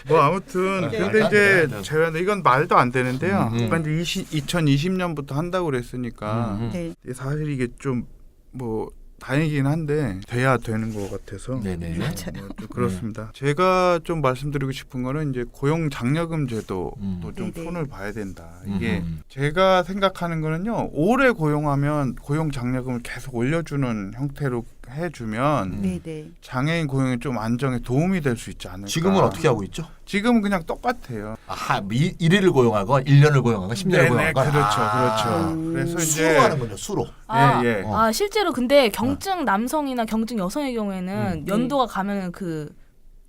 뭐 아무튼 네. 근데 이제 제외는 이건 말도 안 되는데요. 음. 그러니까 이제 2020년부터 한다고 그랬으니까 네. 사실 이게 좀 뭐 다행이긴 한데 돼야 되는 것 같아서 네네. 뭐 좀 그렇습니다. 제가 좀 말씀드리고 싶은 거는 이제 고용 장려금 제도도 좀 네네. 손을 봐야 된다. 이게 제가 생각하는 거는요. 오래 고용하면 고용 장려금을 계속 올려주는 형태로 해주면 네네. 장애인 고용에 좀 안정에 도움이 될 수 있지 않을까. 지금은 어떻게 하고 있죠? 지금은 그냥 똑같아요. 아하, 1일을 고용하건 1년을 고용하건 10년을 네네, 고용하건 그렇죠, 아, 그렇죠. 그래서 수로 이제 하는군요. 수로. 아, 예. 아 실제로 근데 경증 남성이나 경증 여성의 경우에는 연도가 가면은 그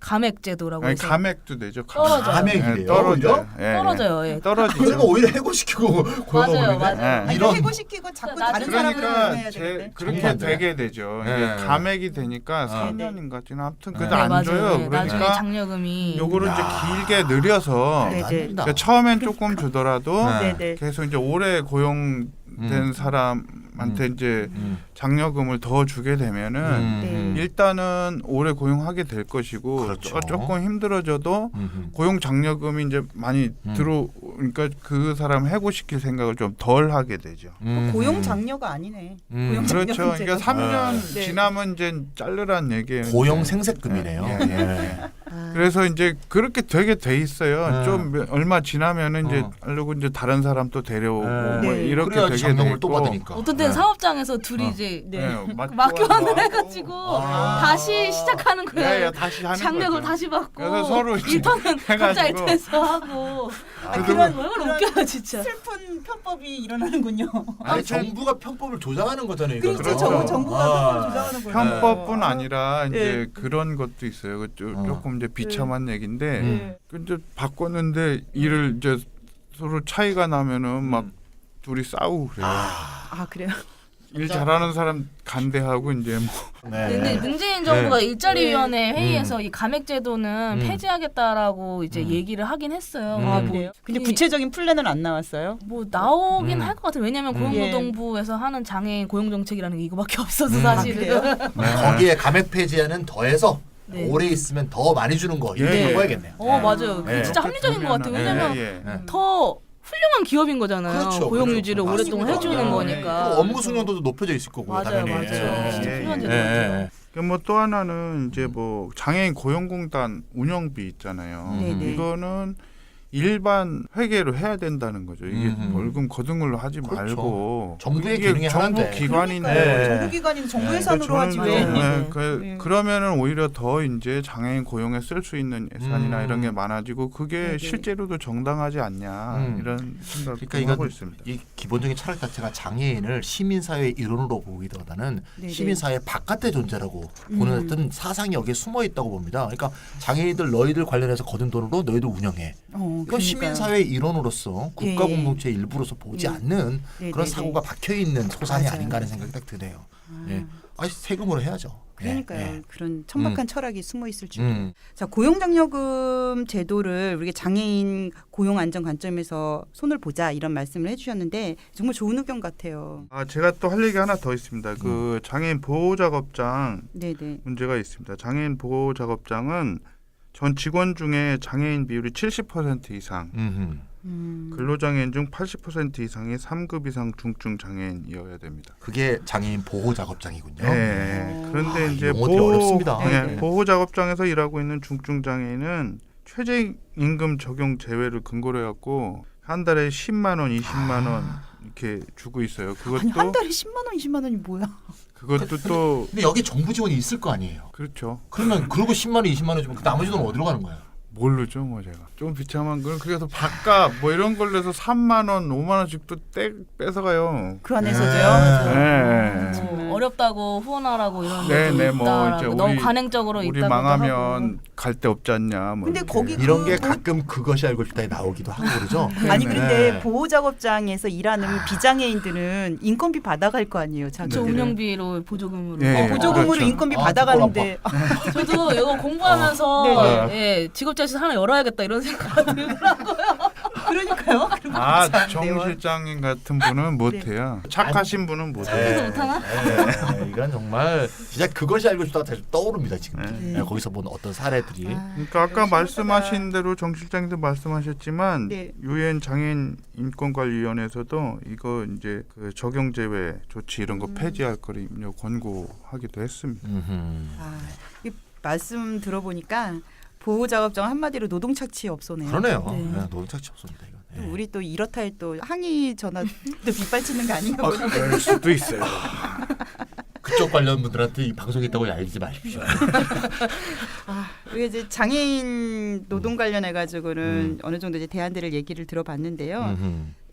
감액 제도라고 아니, 해서 감액도 되죠. 떨어져요. 감액이래요. 떨어져요. 예, 떨어져요. 예. 떨어지죠. 그러면 오히려 해고시키고 고용을 맞아요. 예. 아니, 이런 해고시키고 자꾸 나중에 다른 사람을 그러니까 해야 되는데. 그렇게 정반대. 되게 되죠. 네. 이게 감액이 되니까 네. 3년인가지는 아무튼 네. 그래도 네, 안 맞아요. 줘요. 네, 나중에 그러니까 장려금이 요거를 이제 야. 길게 늘려서 네. 그러니까 처음엔 조금 주더라도 네. 네네. 계속 이제 오래 고용된 사람한테 이제 음. 장려금을 더 주게 되면은 일단은 오래 고용하게 될 것이고 그렇죠. 조금 힘들어져도 고용 장려금이 이제 많이 그러니까 그 사람 해고시킬 생각을 좀 덜 하게 되죠. 고용 장려가 아니네. 고용 그렇죠. 장려 그러니까 문제가. 3년 네. 지나면 이제 자르란 얘기예요. 고용 생색금이네요. 예, 예. 예. 아, 그래서 이제 그렇게 되게 돼 있어요. 네. 좀 얼마 지나면은 이제 어. 알고 이제 다른 사람 또 데려오고 네. 뭐 네. 이렇게 그래야 되게 장려금을 돼 또 있고. 받으니까. 어떤 때는 네. 사업장에서 둘이 어. 이제 네. 맞교환을 해가지고 다시 시작하는 거예요. 예, 다시 하는 장려금 거죠. 다시 받고 그래서 서로 이제 일터는 각자 해가지고. 일터에서 하고 그런 얼마나 웃겨요 진짜. 슬픈 편법이 일어나는군요. 아니 정부가 편법을 조장하는 거잖아요. 이거. 그렇죠. 그렇죠. 정부가 편법을 조장하는 거예요. 편법뿐 아니라 이제 네. 그런 것도 있어요. 조금 이제 비참한 얘기인데 네. 이제 바꿨는데 일을 이제 서로 차이가 나면은 막 둘이 싸우고 그래요. 아 그래요? 일 잘하는 사람 간대하고 이제 뭐 네. 근데 문재인 정부가 일자리위원회 회의에서 음. 이 감액제도는 폐지하겠다라고 이제 얘기를 하긴 했어요. 아 뭐 그래요? 근데 이- 구체적인 플랜은 안 나왔어요? 뭐 나오긴 할 것 같아요. 왜냐하면 음. 고용노동부에서 하는 장애인 고용정책이라는 게 이거밖에 없어서 아, 사실은. 그래요? 거기에 감액 폐지에는 더해서 네. 오래 있으면 더 많이 주는 거 이렇게 네. 바꿔야겠네요. 맞아요. 그게 네. 진짜 합리적인 것 같아요. 왜냐면 예. 더 훌륭한 기업인 거잖아요. 그렇죠, 고용 그렇죠. 유지를 오랫동안 맞습니다. 해주는 네. 거니까. 그리고 업무 숙련도도 높여져 있을 거고요. 맞아요, 당연히. 맞아요. 진짜 예, 훌륭한 예. 제도 같아요. 뭐 또 하나는 이제 뭐 장애인 고용공단 운영비 있잖아요. 네네. 이거는 일반 회계로 해야 된다는 거죠. 이게 월급 거둔 걸로 하지 그렇죠. 말고 정부의 이게 기능이 정부 하나인데. 기관인데 네. 정부기관인 정부 네. 예산으로 하지 저는 왜? 좀, 네. 그러면은 오히려 더 이제 장애인 고용에 쓸 수 있는 예산이나 이런 게 많아지고 그게 네네. 실제로도 정당하지 않냐 이런 생각을 그러니까 하고 이건 있습니다. 이 기본적인 철학 자체가 장애인을 시민사회의 일원으로 보기보다는 네네. 시민사회 바깥의 존재라고 보는 어떤 사상이 여기에 숨어 있다고 봅니다. 그러니까 장애인들 너희들 관련해서 거둔 돈으로 너희들 운영해. 이건 그러니까요. 시민사회의 일원으로서 국가 예. 공동체의 일부로서 보지 않는 네네네. 그런 사고가 박혀 있는 소산이 맞아요. 아닌가 하는 생각이 딱 드네요. 예. 아니 세금으로 해야죠. 그러니까요. 예. 그런 천박한 철학이 숨어 있을 줄. 음. 자, 고용장려금 제도를 우리가 장애인 고용 안정 관점에서 손을 보자 이런 말씀을 해주셨는데 정말 좋은 의견 같아요. 제가 또 할 얘기 하나 더 있습니다. 그 장애인 보호작업장 네네. 문제가 있습니다. 장애인 보호작업장은 전 직원 중에 장애인 비율이 70% 이상, 근로장애인 중 80% 이상이 3급 이상 중증 장애인이어야 됩니다. 그게 장애인 보호 작업장이군요. 네. 그런데 이제 용어들이 어렵습니다. 네, 보호작업장에서 일하고 있는 중증 장애인은 최저임금 적용 제외를 근거로 해갖고 한 달에 10만 원, 20만 원 이렇게 주고 있어요. 아니 한 그것도 달에 10만 원, 20만 원이 뭐야? 그것도 또 근데 여기 정부 지원이 있을 거 아니에요. 그렇죠. 그러면 그러고 10만 원, 20만 원 주면 그 나머지 돈은 어디로 가는 거야? 모르죠, 뭐 제가 좀 비참한 걸 그래서 밥값 뭐 이런 걸 내서 3만 원, 5만 원씩 또 뺏어가요. 그 안에서도요. 네. 뭐 어렵다고 후원하라고 이런 네, 데도 네, 뭐 있다라고 이제 너무 우리- 관행적으로 우리 있다고도 하고. 망하면 갈 데 없지 않냐. 뭐 근데 이렇게. 거기 이런 게 그 가끔 그것이 알고 싶다에 나오기도 하고 그러죠. 아니 네. 그런데 보호작업장에서 일하는 비장애인들은 인건비 받아갈 거 아니에요. 저 자기들은. 운영비로 보조금으로. 예, 보조금으로 그렇죠. 인건비 아, 받아가는데 저도 이거 공부하면서 네. 예, 직업자실 하나 열어야겠다 이런 생각 들더라고요. 그러니까요. 아, 참, 정 네. 실장님 같은 분은 못해요. 착하신 분은 못해요. 그래서 못하나? 네, 이건 정말 진짜 그것이 알고 싶다가 다시 떠오릅니다 지금. 네. 네, 거기서 본 어떤 사례들이. 그러니까 아까 말씀하신 대로 정 실장님도 말씀하셨지만 네. 유엔 장애인 인권관리위원회에서도 이거 이제 그 적용 제외 조치 이런 거 폐지할 거를 임력 권고하기도 했습니다. 이 말씀 들어보니까 보호작업장 한마디로 노동착취업소네요. 그러네요. 네. 네, 노동착취 없습니다 이거. 네. 우리 또 이렇다 할 또 항의 전화 또 빗발치는 거 아닌가 아, 모르겠어요. 그럴 수도 있어요. 그쪽 관련 분들한테 이 방송이 있다고 알리지 마십시오. 우리 이제 장애인 노동 관련해 가지고는 어느 정도 이제 대안들을 얘기를 들어봤는데요.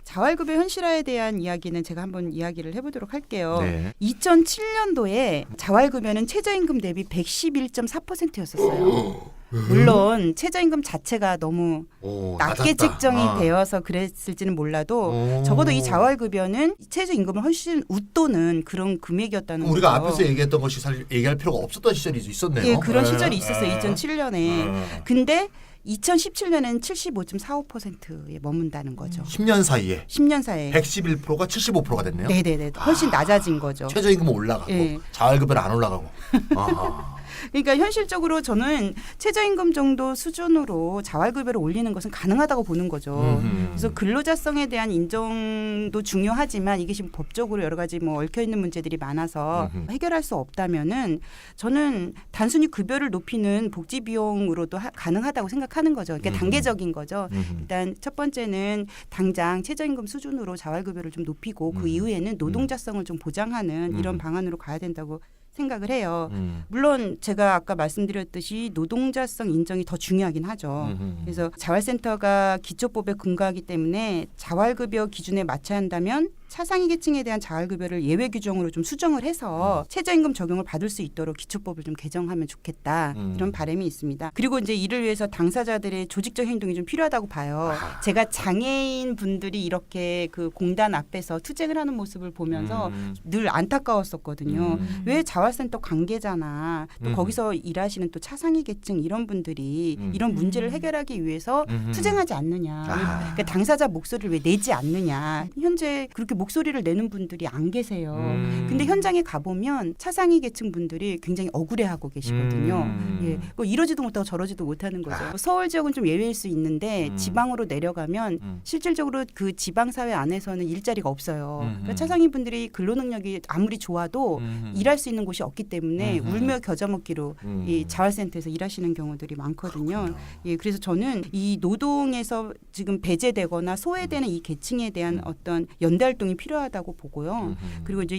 자활급여 현실화에 대한 이야기는 제가 한번 이야기를 해보도록 할게요. 네. 2007년도에 자활급여는 최저임금 대비 111.4%였었어요. 물론 최저임금 자체가 너무 오, 낮게 낮았다. 책정이 아. 되어서 그랬을지는 몰라도 오. 적어도 이 자활급여는 최저임금을 훨씬 웃도는 그런 금액이었다는 우리가 거죠. 앞에서 얘기했던 것이 사실 얘기할 필요가 없었던 시절이 있었네요. 예, 그런 네. 시절이 있었어요. 네. 2007년에. 근데 2017년에는 75.45%에 머문다는 거죠. 10년 사이에 10년 사이에. 111%가 75%가 됐네요. 네네네. 훨씬 낮아진 거죠. 최저임금은 올라가고 예. 자활급여는 안 올라가고. 아하. 그러니까 현실적으로 저는 최저임금 정도 수준으로 자활급여를 올리는 것은 가능하다고 보는 거죠. 그래서 근로자성에 대한 인정도 중요하지만 이게 지금 법적으로 여러 가지 뭐 얽혀 있는 문제들이 많아서 해결할 수 없다면은 저는 단순히 급여를 높이는 복지 비용으로도 가능하다고 생각하는 거죠. 그러니까 단계적인 거죠. 일단 첫 번째는 당장 최저임금 수준으로 자활급여를 좀 높이고 그 이후에는 노동자성을 좀 보장하는 이런 방안으로 가야 된다고 생각을 해요. 물론 제가 아까 말씀드렸듯이 노동자성 인정이 더 중요하긴 하죠. 그래서 자활센터가 기초법에 근거하기 때문에 자활급여 기준에 맞춰야 한다면 차상위 계층에 대한 자활급여를 예외 규정으로 좀 수정을 해서 최저임금 적용을 받을 수 있도록 기초법을 좀 개정하면 좋겠다. 이런 바람이 있습니다. 그리고 이제 이를 위해서 당사자들의 조직적 행동이 좀 필요하다고 봐요. 제가 장애인 분들이 이렇게 그 공단 앞에서 투쟁을 하는 모습을 보면서 늘 안타까웠었거든요. 왜 자활센터 관계자나 또 거기서 일하시는 또 차상위 계층 이런 분들이 이런 문제를 해결하기 위해서 투쟁하지 않느냐. 그러니까 당사자 목소리를 왜 내지 않느냐. 현재 그렇게 목소리를 내는 분들이 안 계세요. 근데 현장에 가보면 차상위 계층 분들이 굉장히 억울해하고 계시거든요. 예, 뭐 이러지도 못하고 저러지도 못하는 거죠. 서울 지역은 좀 예외일 수 있는데 지방으로 내려가면 실질적으로 그 지방사회 안에서는 일자리가 없어요. 그러니까 차상위 분들이 근로능력이 아무리 좋아도 일할 수 있는 곳이 없기 때문에 울며 겨자 먹기로 이 자활센터에서 일하시는 경우들이 많거든요. 예, 그래서 저는 이 노동에서 지금 배제되거나 소외되는 이 계층에 대한 어떤 연대 활동이 필요하다고 보고요. 그리고 이제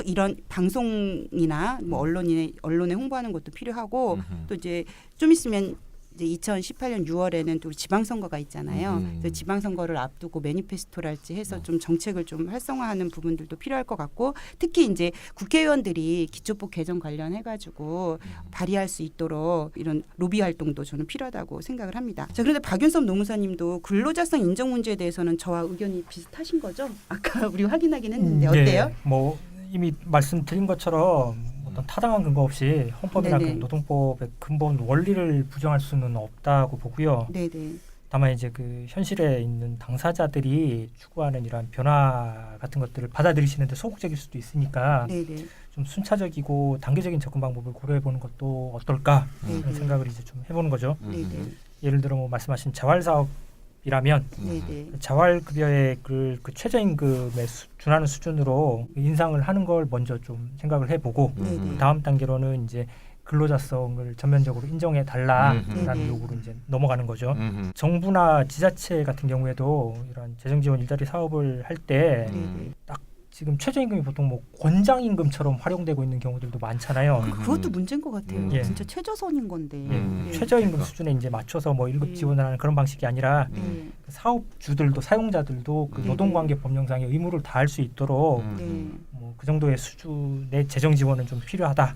이런 방송이나 뭐 언론에 홍보하는 것도 필요하고 또 이제 좀 있으면 이제 2018년 6월에는 또 지방선거가 있잖아요. 그래서 지방선거를 앞두고 매니페스토랄지 해서 좀 정책을 좀 활성화하는 부분들도 필요할 것 같고 특히 이제 국회의원들이 기초법 개정 관련해가지고 발의할 수 있도록 이런 로비 활동도 저는 필요하다고 생각을 합니다. 자, 그런데 박윤섭 노무사님도 근로자성 인정 문제에 대해서는 저와 의견이 비슷하신 거죠? 아까 우리 확인하긴 했는데 어때요? 네, 뭐 이미 말씀드린 것처럼 어떤 타당한 근거 없이 헌법이나 그 네네. 노동법의 근본 원리를 부정할 수는 없다고 보고요. 네네. 다만 이제 그 현실에 있는 당사자들이 추구하는 이러한 변화 같은 것들을 받아들이시는데 소극적일 수도 있으니까 네네. 좀 순차적이고 단계적인 접근 방법을 고려해 보는 것도 어떨까 하는 생각을 이제 좀 해보는 거죠. 네네. 예를 들어 뭐 말씀하신 자활 사업이라면 네네. 자활급여의 그 최저임금에 준하는 수준으로 인상을 하는 걸 먼저 좀 생각을 해보고 네네. 다음 단계로는 이제 근로자성을 전면적으로 인정해 달라라는 요구로 이제 넘어가는 거죠. 정부나 지자체 같은 경우에도 이런 재정지원 일자리 사업을 할 때 딱 지금 최저임금이 보통 뭐 권장임금처럼 활용되고 있는 경우들도 많잖아요. 그것도 문제인 것 같아요. 예. 진짜 최저선인 건데. 네. 최저임금 그러니까. 수준에 이제 맞춰서 뭐 1급 지원을 하는 그런 방식이 아니라 네. 사업주들도 사용자들도 그 네. 노동관계 법령상의 의무를 다할 수 있도록 네. 뭐 그 정도의 수준의 재정 지원은 좀 필요하다라고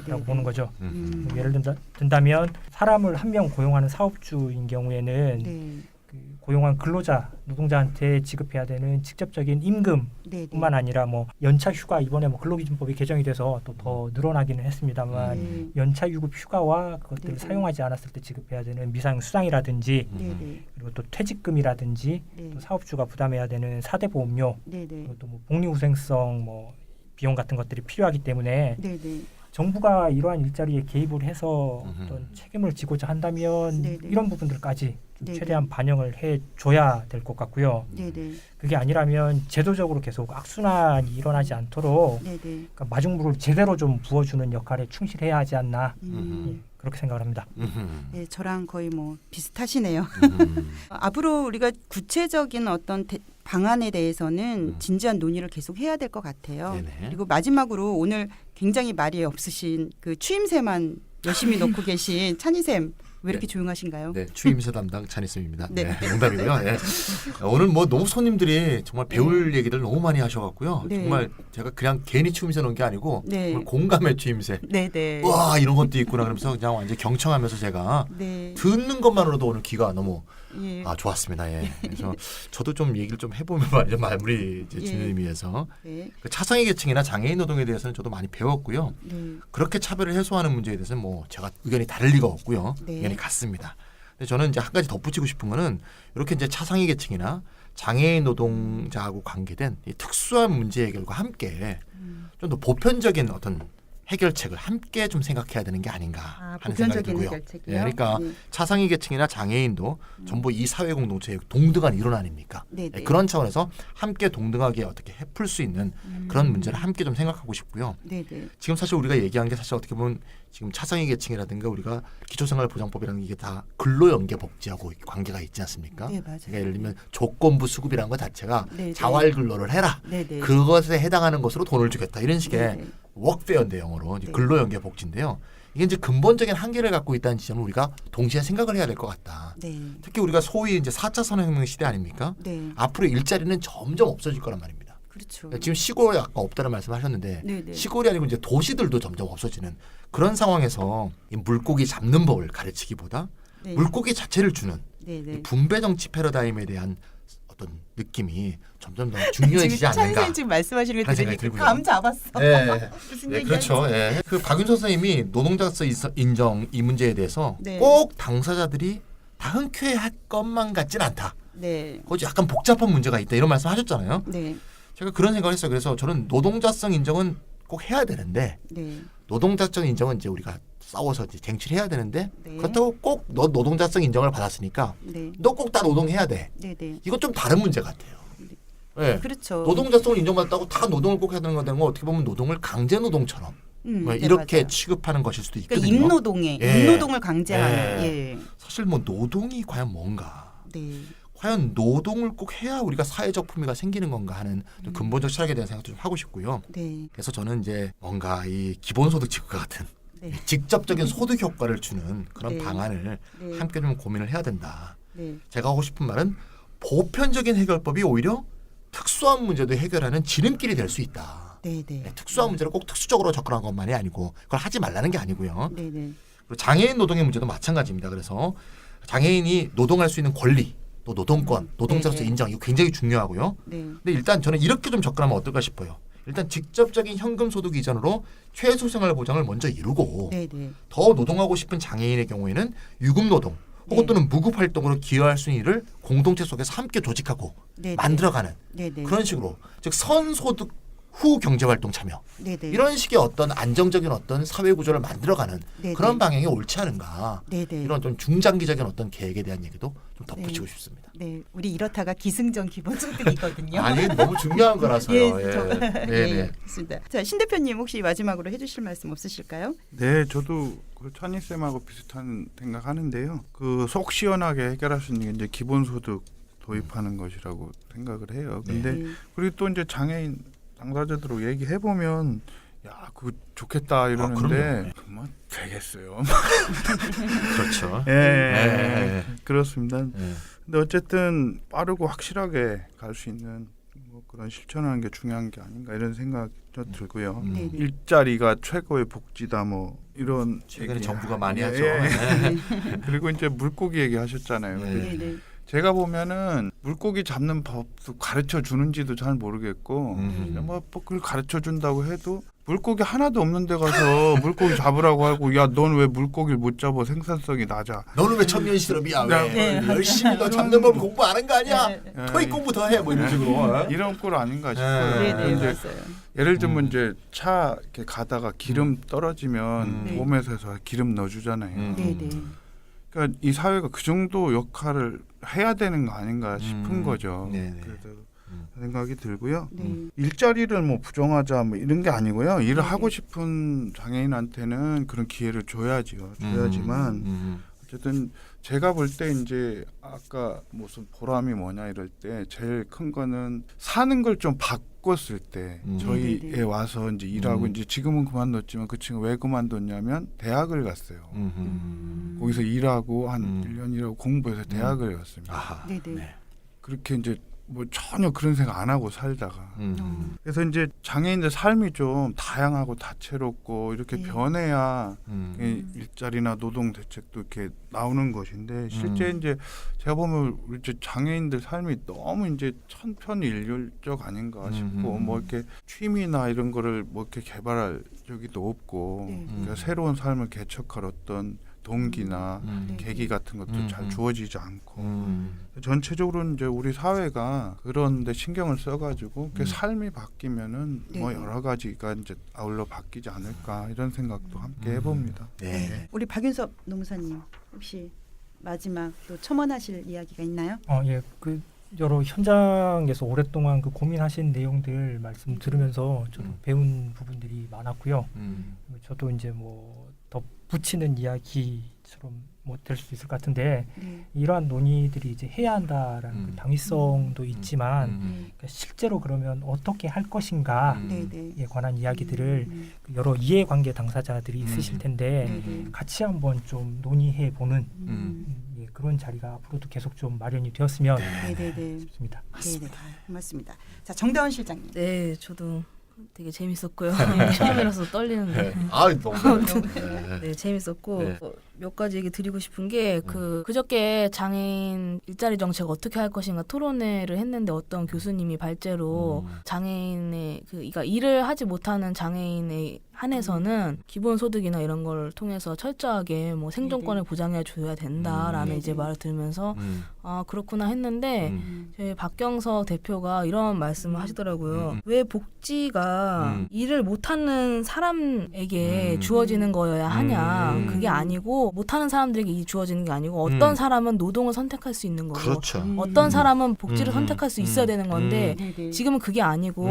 네. 보는 거죠. 음. 예를 든다면 사람을 한 명 고용하는 사업주인 경우에는 네. 그 고용한 근로자 노동자한테 지급해야 되는 직접적인 임금뿐만 네. 아니라 뭐 연차 휴가 이번에 뭐 근로기준법이 개정이 돼서 또 더 늘어나기는 했습니다만 네. 연차 유급 휴가와 그것들을 네. 사용하지 않았을 때 지급해야 되는 미상 수당이라든지 네. 그리고 또 퇴직금이라든지 네. 또 사업주가 부담해야 되는 4대 보험료 네. 그리고 또 뭐 복리후생성 뭐 비용 같은 것들이 필요하기 때문에 네. 정부가 이러한 일자리에 개입을 해서 어떤 책임을 지고자 한다면 네네. 이런 부분들까지 좀 네네. 최대한 반영을 해줘야 될 것 같고요. 네. 그게 아니라면 제도적으로 계속 악순환이 일어나지 않도록 네. 그러니까 마중물을 제대로 좀 부어주는 역할에 충실해야 하지 않나 음. 예, 그렇게 생각을 합니다. 네, 저랑 거의 뭐 비슷하시네요. 앞으로 우리가 구체적인 어떤 방안에 대해서는 진지한 논의를 계속 해야 될 것 같아요. 네네. 그리고 마지막으로 오늘 굉장히 말이 없으신 그 추임새만 열심히 넣고 계신 찬희쌤 왜 이렇게 조용하신가요? 네, 추임새 담당 찬희쌤입니다. 네. 네, 농담이고요. 예. 오늘 뭐 너무 손님들이 정말 배울 얘기들 너무 많이 하셔갖고요. 네. 정말 제가 그냥 괜히 추임새 넣은 게 아니고 네. 정말 공감의 추임새. 네. 와 이런 것도 있구나 그러면서 그냥 완전 경청하면서 제가 네. 듣는 것만으로도 오늘 귀가 너무 예. 좋았습니다. 예. 그래서 저도 좀 얘기를 좀 해보면 말이죠. 마무리 이제 예. 짓는 의미에서 네. 그 차상위 계층이나 장애인 노동에 대해서는 저도 많이 배웠고요. 네. 그렇게 차별을 해소하는 문제에 대해서는 뭐 제가 의견이 다를 리가 없고요. 네. 의견이 같습니다. 근데 저는 이제 한 가지 덧붙이고 싶은 거는 이렇게 이제 차상위 계층이나 장애인 노동자하고 관계된 이 특수한 문제 해결과 함께 좀 더 보편적인 어떤 해결책을 함께 좀 생각해야 되는 게 아닌가 하는 생각이 보편적인 들고요. 해결책이요. 예, 그러니까 네. 차상위 계층이나 장애인도 전부 이 사회 공동체의 동등한 일원 아닙니까? 네. 예, 그런 차원에서 함께 동등하게 어떻게 풀 수 있는 그런 문제를 함께 좀 생각하고 싶고요. 네. 지금 사실 우리가 얘기한 게 사실 어떻게 보면 지금 차상위 계층이라든가 우리가 기초생활보장법이라는 게 이게 다 근로연계복지하고 관계가 있지 않습니까? 네, 맞아요. 그러니까 예를 들면 조건부 수급이라는 것 자체가 네. 자활근로를 해라. 네. 그것에 해당하는 것으로 돈을 주겠다. 이런 식의 네. 워크페어인데 영어로 이제 네. 근로연계복지인데요. 이게 이제 근본적인 한계를 갖고 있다는 지점을 우리가 동시에 생각을 해야 될 것 같다. 네. 특히 우리가 소위 이제 4차 산업혁명 시대 아닙니까? 네. 앞으로 일자리는 점점 없어질 거란 말입니다. 그렇죠. 지금 시골이 아까 없다는 말씀하셨는데 네. 시골이 아니고 이제 도시들도 점점 없어지는 그런 상황에서 이 물고기 잡는 법을 가르치기보다 네. 물고기 자체를 주는 네. 이 분배 정치 패러다임에 대한 어떤 느낌이 점점 더 중요해지지 않는가 찬희쌤 지금 말씀하시는 거 하는 생각이 들으니까 들고요. 감 잡았어. 네, 무슨 네, 얘기인지. 그렇죠. 예. 그 박윤서 선생님이 노동자서 인정 이 문제에 대해서 네. 꼭 당사자들이 다 흔쾌할 것만 같진 않다. 네. 그것이 약간 복잡한 문제가 있다 이런 말씀하셨잖아요. 네. 제가 그런 생각을 했어요. 그래서 저는 노동자성 인정은 꼭 해야 되는데 네. 노동자성 인정은 이제 우리가 싸워서 이제 쟁취를 해야 되는데 네. 그렇다고 꼭 너 노동자성 인정을 받았으니까 네. 너 꼭 다 노동해야 돼. 네. 이건 좀 다른 문제 같아요. 네. 그렇죠. 노동자성을 인정받았다고 다 노동을 꼭 해야 되는 건 어떻게 보면 노동을 강제 노동처럼 뭐 네, 이렇게 맞아요. 취급하는 것일 수도 그러니까 있거든요. 임노동에 예. 임노동을 강제하는. 예. 예. 사실 뭐 노동이 과연 뭔가? 네. 과연 노동을 꼭 해야 우리가 사회적 품위가 생기는 건가 하는 좀 근본적 철학에 대한 생각도 좀 하고 싶고요. 네. 그래서 저는 이제 뭔가 이 기본소득 지급과 같은 네. 직접적인 소득 효과를 주는 그런 네. 방안을 네. 함께 좀 고민을 해야 된다. 네. 제가 하고 싶은 말은 보편적인 해결법이 오히려 특수한 문제도 해결하는 지름길이 될 수 있다. 네. 네. 네, 특수한 문제를 꼭 특수적으로 접근한 것만이 아니고 그걸 하지 말라는 게 아니고요. 네. 네. 그리고 장애인 노동의 문제도 마찬가지입니다. 그래서 장애인이 노동할 수 있는 권리, 또 노동권, 노동자로서 네. 인정 이거 굉장히 중요하고요. 네. 근데 일단 저는 이렇게 좀 접근하면 어떨까 싶어요. 일단 직접적인 현금 소득 이전으로 최소 생활 보장을 먼저 이루고 네. 네. 더 노동하고 싶은 장애인의 경우에는 유급 노동 혹은 네. 또는 무급 활동으로 기여할 수 있는 일을 공동체 속에서 함께 조직하고 네. 만들어가는 네. 네. 그런 식으로 즉 선소득 후 경제활동 참여 네. 네. 이런 식의 어떤 안정적인 어떤 사회 구조를 만들어가는 네. 그런 네. 방향이 옳지 않은가 네. 네. 이런 좀 중장기적인 어떤 계획에 대한 얘기도 좀 덧붙이고 네. 싶습니다. 네, 우리 이렇다가 기승전 기본소득이거든요. 아니 너무 중요한 거라서요. 예, 네, 네, 네. 그렇습니다. 자, 신 대표님 혹시 마지막으로 해주실 말씀 없으실까요? 네, 저도 그 천희 쌤하고 비슷한 생각하는데요. 그 속 시원하게 해결할 수 있는 게 이제 기본소득 도입하는 것이라고 생각을 해요. 근데 네. 그리고 또 이제 장애인 당사자들하고 얘기해 보면 야, 그거 좋겠다 이러는데 뭐 되겠어요. 그렇죠. 예, 네. 그렇습니다. 네. 근데 어쨌든 빠르고 확실하게 갈 수 있는 뭐 그런 실천하는 게 중요한 게 아닌가 이런 생각도 들고요. 음. 네, 네. 일자리가 최고의 복지다 뭐 이런 최근에 얘기. 정부가 많이 예, 하죠. 예. 네. 그리고 이제 물고기 얘기하셨잖아요. 네. 네, 네. 제가 보면은 물고기 잡는 법도 가르쳐 주는지도 잘 모르겠고 뭐 그걸 가르쳐 준다고 해도 물고기 하나도 없는 데 가서 물고기 잡으라고 하고 야, 넌 왜 물고기를 못 잡아? 생산성이 낮아. 너는 왜 천년 실험이야? 왜 네. 열심히 너 잡는 법 공부 안 한 거 아니야? 네. 토익 공부 더 해. 뭐 이런 식으로. 이런 꼴 아닌가 싶어요. 네, 네, 이제 맞아요. 예를 들면 이제 차 이렇게 가다가 기름 떨어지면 네. 보험회사에서 기름 넣어주잖아요. 네, 네. 그러니까 이 사회가 그 정도 역할을 해야 되는 거 아닌가 싶은 거죠. 네, 네. 그래서 생각이 들고요. 네. 일자리를 뭐 부정하자 뭐 이런 게 아니고요. 일을 네. 하고 싶은 장애인한테는 그런 기회를 줘야지요. 줘야지만 어쨌든 제가 볼 때 이제 아까 무슨 보람이 뭐냐 이럴 때 제일 큰 거는 사는 걸 좀 바꿨을 때 저희에 네네네. 와서 이제 일하고 이제 지금은 그만뒀지만 그 친구 왜 그만뒀냐면 대학을 갔어요. 거기서 일하고 한 1년 일하고 공부해서 대학을 갔습니다. 아하. 네, 네. 네. 그렇게 이제 뭐 전혀 그런 생각 안 하고 살다가 어. 그래서 이제 장애인들 삶이 좀 다양하고 다채롭고 이렇게 네. 변해야 이 일자리나 노동 대책도 이렇게 나오는 것인데 실제 이제 제가 보면 우리 이제 장애인들 삶이 너무 이제 천편일률적 아닌가 싶고 뭐 이렇게 취미나 이런 거를 뭐 이렇게 개발할 적이도 없고 네. 그러니까 새로운 삶을 개척할 어떤 동기나 계기 같은 것도 잘 주어지지 않고 전체적으로 이제 우리 사회가 그런데 신경을 써가지고 그 삶이 바뀌면은 뭐 네. 여러 가지가 이제 아울러 바뀌지 않을까 이런 생각도 함께 해봅니다. 네. 우리 박윤섭 노무사님 혹시 마지막 또 첨언하실 이야기가 있나요? 예, 그 여러 현장에서 오랫동안 그 고민하신 내용들 말씀 들으면서 저도 배운 부분들이 많았고요. 저도 이제 뭐 더 붙이는 이야기처럼 뭐 될 수 있을 것 같은데 네. 이러한 논의들이 이제 해야 한다라는 그 당위성도 있지만 네. 그러니까 실제로 그러면 어떻게 할 것인가에 네, 네. 관한 이야기들을 그 여러 이해관계 당사자들이 있으실 텐데 네, 네. 같이 한번 좀 논의해 보는 예, 그런 자리가 앞으로도 계속 좀 마련이 되었으면 네, 네, 네. 싶습니다. 네, 네. 고맙습니다. 자, 정다운 실장님. 네, 저도 되게 재밌었고요. 처음이라서 떨리는데. 아, 너무 네, 재밌었고 네. 몇 가지 얘기 드리고 싶은 게 그저께 장애인 일자리 정책 어떻게 할 것인가 토론회를 했는데 어떤 교수님이 발제로 장애인의 그러니까 일을 하지 못하는 장애인에 한해서는 기본소득이나 이런 걸 통해서 철저하게 뭐 생존권을 보장해 줘야 된다라는 이제 말을 들으면서 아 그렇구나 했는데 저희 박경석 대표가 이런 말씀을 하시더라고요. 왜 복지가 일을 못하는 사람에게 주어지는 거여야 하냐? 그게 아니고 못하는 사람들에게 이 주어지는 게 아니고 어떤 사람은 노동을 선택할 수 있는 거고 그렇죠. 어떤 사람은 복지를 선택할 수 있어야 되는 건데 네, 네. 지금은 그게 아니고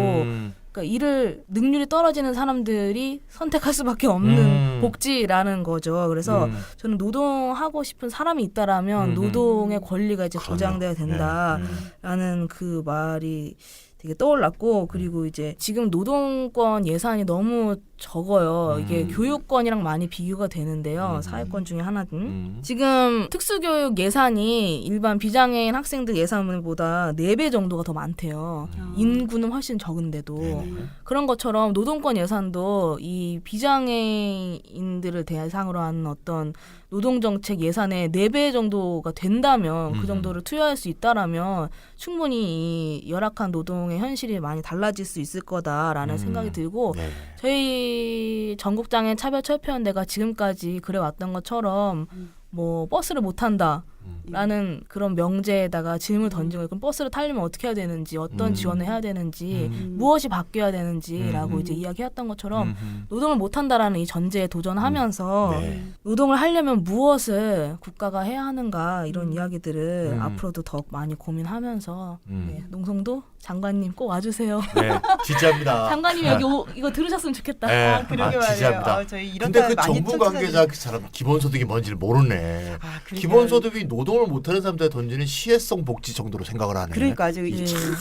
그러니까 일을 능률이 떨어지는 사람들이 선택할 수밖에 없는 복지라는 거죠. 그래서 저는 노동하고 싶은 사람이 있다라면 노동의 권리가 이제 보장돼야 된다라는 그 말이 되게 떠올랐고 그리고 이제 지금 노동권 예산이 너무 적어요. 이게 교육권이랑 많이 비교가 되는데요. 사회권 중에 하나는 지금 특수교육 예산이 일반 비장애인 학생들 예산보다 4배 정도가 더 많대요. 인구는 훨씬 적은데도 그런 것처럼 노동권 예산도 이 비장애인들을 대상으로 하는 어떤 노동정책 예산의 4배 정도가 된다면 그 정도를 투여할 수 있다라면 충분히 이 열악한 노동의 현실이 많이 달라질 수 있을 거다라는 생각이 들고 네. 저희 전국장애인 차별철폐연대가 지금까지 그래왔던 것처럼 뭐 버스를 못 탄다. 라는 그런 명제에다가 질문을 던지고 그럼 버스를 타려면 어떻게 해야 되는지 어떤 지원을 해야 되는지 무엇이 바뀌어야 되는지라고 이제 이야기했던 것처럼 노동을 못한다라는 이 전제에 도전하면서 네. 노동을 하려면 무엇을 국가가 해야 하는가 이런 이야기들을 앞으로도 더 많이 고민하면서 네, 농성도 장관님 꼭 와주세요. 네, 지지합니다. 장관님 여기 이거 들으셨으면 좋겠다. 네, 그러게 지지합니다. 말이에요. 저희 이런 근데 그 많이 정부 관계자 그 사람 기본소득이 뭔지를 모르네. 기본소득이 노동을 못하는 사람들한테 던지는 시혜성 복지 정도로 생각을 하네. 그러니까 아주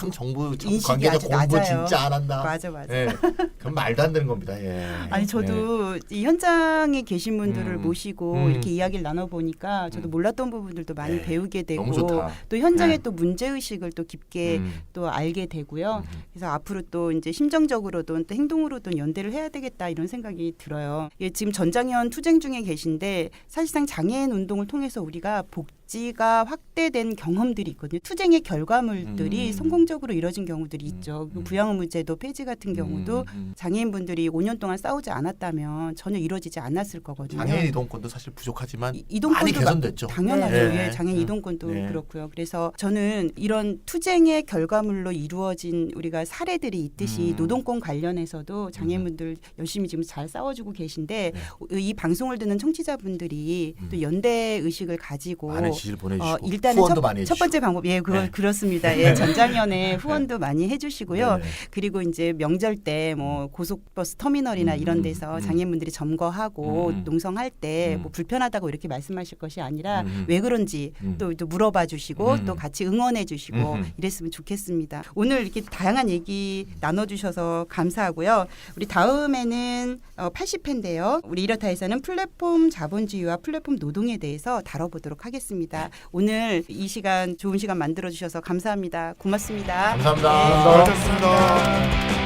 참 정부 인식이 관계자 아주 공부 낮아요. 진짜 안 한다. 맞아. 예, 그건 말도 안 되는 겁니다. 예. 아니 저도 이 현장에 계신 분들을 모시고 이렇게 이야기를 나눠 보니까 저도 몰랐던 부분들도 많이 네. 배우게 되고 너무 좋다. 또 현장의 네. 또 문제 의식을 또 깊게 또 알게 되고요. 그래서 앞으로 또 이제 심정적으로든 또 행동으로든 연대를 해야 되겠다 이런 생각이 들어요. 예, 지금 전장현 투쟁 중에 계신데 사실상 장애인 운동을 통해서 우리가 복지가 확대된 경험들이 있거든요. 투쟁의 결과물들이 성공적으로 이뤄진 경우들이 있죠. 부양의무제도 폐지 같은 경우도 장애인분들이 5년 동안 싸우지 않았다면 전혀 이루어지지 않았을 거거든요. 장애인 이동권도 사실 부족하지만 이동권도 많이 개선됐죠. 당연하죠. 네. 예, 장애인 이동권도 네. 그렇고요. 그래서 저는 이런 투쟁의 결과물로 이루어진 우리가 사례들이 있듯이 노동권 관련해서도 장애인분들 열심히 지금 잘 싸워주고 계신데 이 방송을 듣는 청취자분들이 또 연대 의식을 가지고 많은 지지를 보내주시고 일단은 후원도 많이 첫 번째 방법 네. 그렇습니다. 예, 전장현에 후원도 많이 해주시고요. 네. 그리고 이제 명절 때 뭐 고속버스 터미널이나 이런 데서 장애인분들이 점거하고 농성할 때 뭐 불편하다고 이렇게 말씀하실 것이 아니라 왜 그런지 또 물어봐 주시고 또 같이 응원해 주시고 이랬으면 좋겠습니다. 오늘 이렇게 다양한 얘기 나눠주셔서 감사하고요. 우리 다음에는 80회인데요. 우리 이렇다에서는 플랫폼 자본주의와 플랫폼 노동에 대해서 다뤄보도록 하겠습니다. 오늘 이 시간 좋은 시간 만들어 주셔서 감사합니다. 고맙습니다. 감사합니다. 네, 수고하셨습니다.